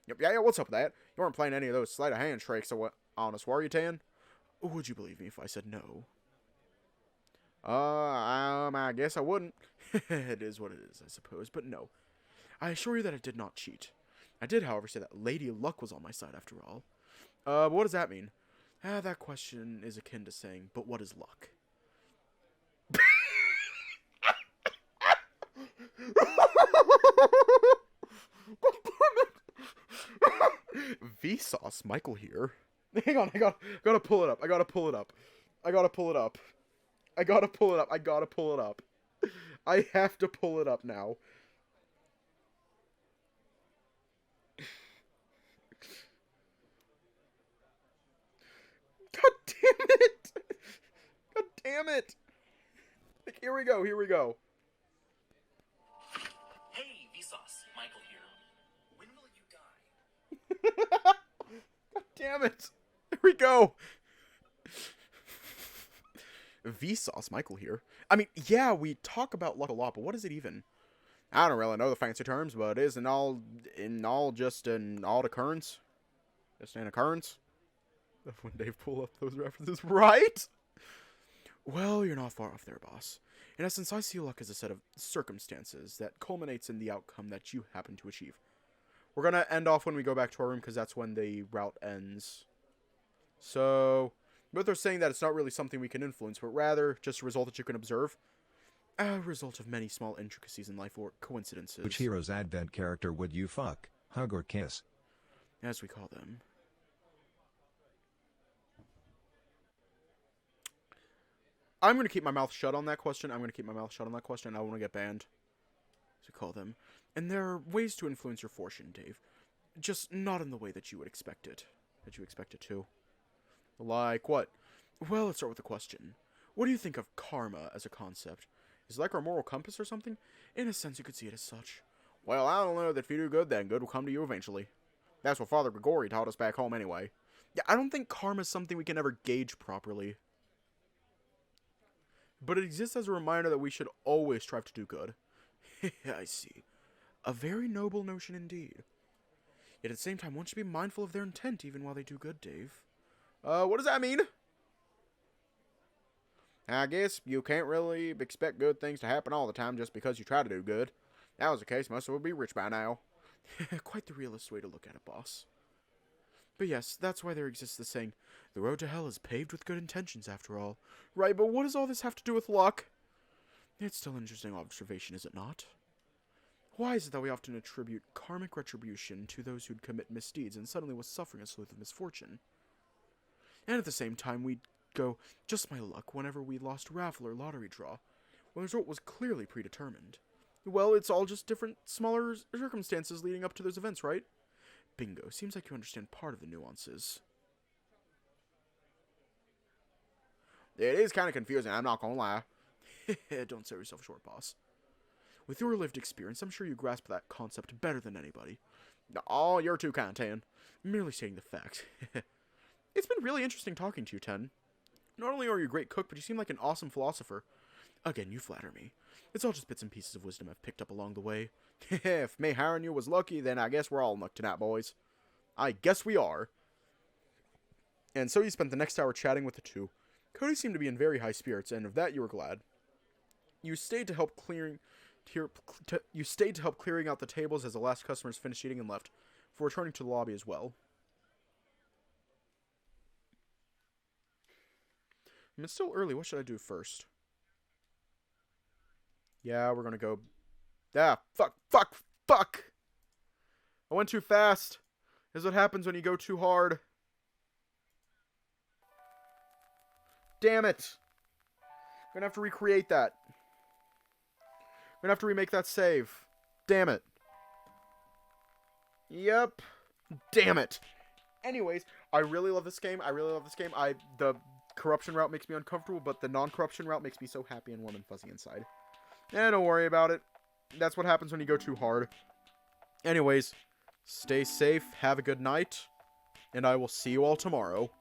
Yep, yeah, what's up with that? You weren't playing any of those sleight of hand tricks, or what? Honest, were you, Tan? Would you believe me if I said no? I guess I wouldn't. It is what it is, I suppose, but no. I assure you that I did not cheat. I did, however, say that Lady Luck was on my side after all. But what does that mean? That question is akin to saying, but what is luck? Vsauce, Michael here. Hang on, I gotta pull it up. I gotta pull it up. I have to pull it up now. God damn it! God damn it! Like, here we go. Hey, Vsauce, Michael here. When will you die? God damn it! Here we go! Vsauce, Michael here. I mean, yeah, we talk about luck a lot, but what is it even? I don't really know the fancy terms, but it is just an odd occurrence. Just an occurrence. When Dave pull up those references, right? Well, you're not far off there, boss. In essence, I see luck as a set of circumstances that culminates in the outcome that you happen to achieve. We're gonna end off when we go back to our room, because that's when the route ends. So, both are saying that it's not really something we can influence, but rather just a result that you can observe. A result of many small intricacies in life or coincidences. Which hero's advent character would you fuck, hug or kiss? As we call them. I'm going to keep my mouth shut on that question. I don't want to get banned. As we call them. And there are ways to influence your fortune, Dave. Just not in the way that you would expect it. That you expect it to. Like what? Well, let's start with a question. What do you think of karma as a concept? Is it like our moral compass or something? In a sense, you could see it as such. Well, I don't know that if you do good, then good will come to you eventually. That's what Father Gregory taught us back home anyway. Yeah, I don't think karma is something we can ever gauge properly. But it exists as a reminder that we should always strive to do good. I see. A very noble notion indeed. Yet at the same time, one should be mindful of their intent even while they do good, Dave. What does that mean? I guess you can't really expect good things to happen all the time just because you try to do good. If that was the case, most of us would be rich by now. Quite the realist way to look at it, boss. But yes, that's why there exists the saying, the road to hell is paved with good intentions after all. Right, but what does all this have to do with luck? It's still an interesting observation, is it not? Why is it that we often attribute karmic retribution to those who'd commit misdeeds and suddenly was suffering a slew of misfortune? And at the same time, we'd go, just my luck, whenever we lost raffle or lottery draw, when the result was clearly predetermined. Well, it's all just different, smaller circumstances leading up to those events, right? Bingo. Seems like you understand part of the nuances. It is kind of confusing, I'm not gonna lie. Don't sell yourself short, boss. With your lived experience, I'm sure you grasp that concept better than anybody. Oh, you're too kind, Tan. Merely stating the facts. It's been really interesting talking to you, Ten. Not only are you a great cook, but you seem like an awesome philosopher. Again, you flatter me. It's all just bits and pieces of wisdom I've picked up along the way. If me hiring you was lucky, then I guess we're all in luck tonight, boys. I guess we are. And so you spent the next hour chatting with the two. Kody seemed to be in very high spirits, and of that you were glad. You stayed to help clearing out the tables as the last customers finished eating and left, before returning to the lobby as well. It's still early. What should I do first? Yeah, we're gonna go... Ah, fuck! I went too fast. This is what happens when you go too hard. Damn it! I'm gonna have to recreate that. I'm gonna have to remake that save. Damn it. Yep. Damn it. Anyways, I really love this game. The corruption route makes me uncomfortable, but the non-corruption route makes me so happy and warm and fuzzy inside. Don't worry about it. That's what happens when you go too hard. Anyways, stay safe, have a good night, and I will see you all tomorrow.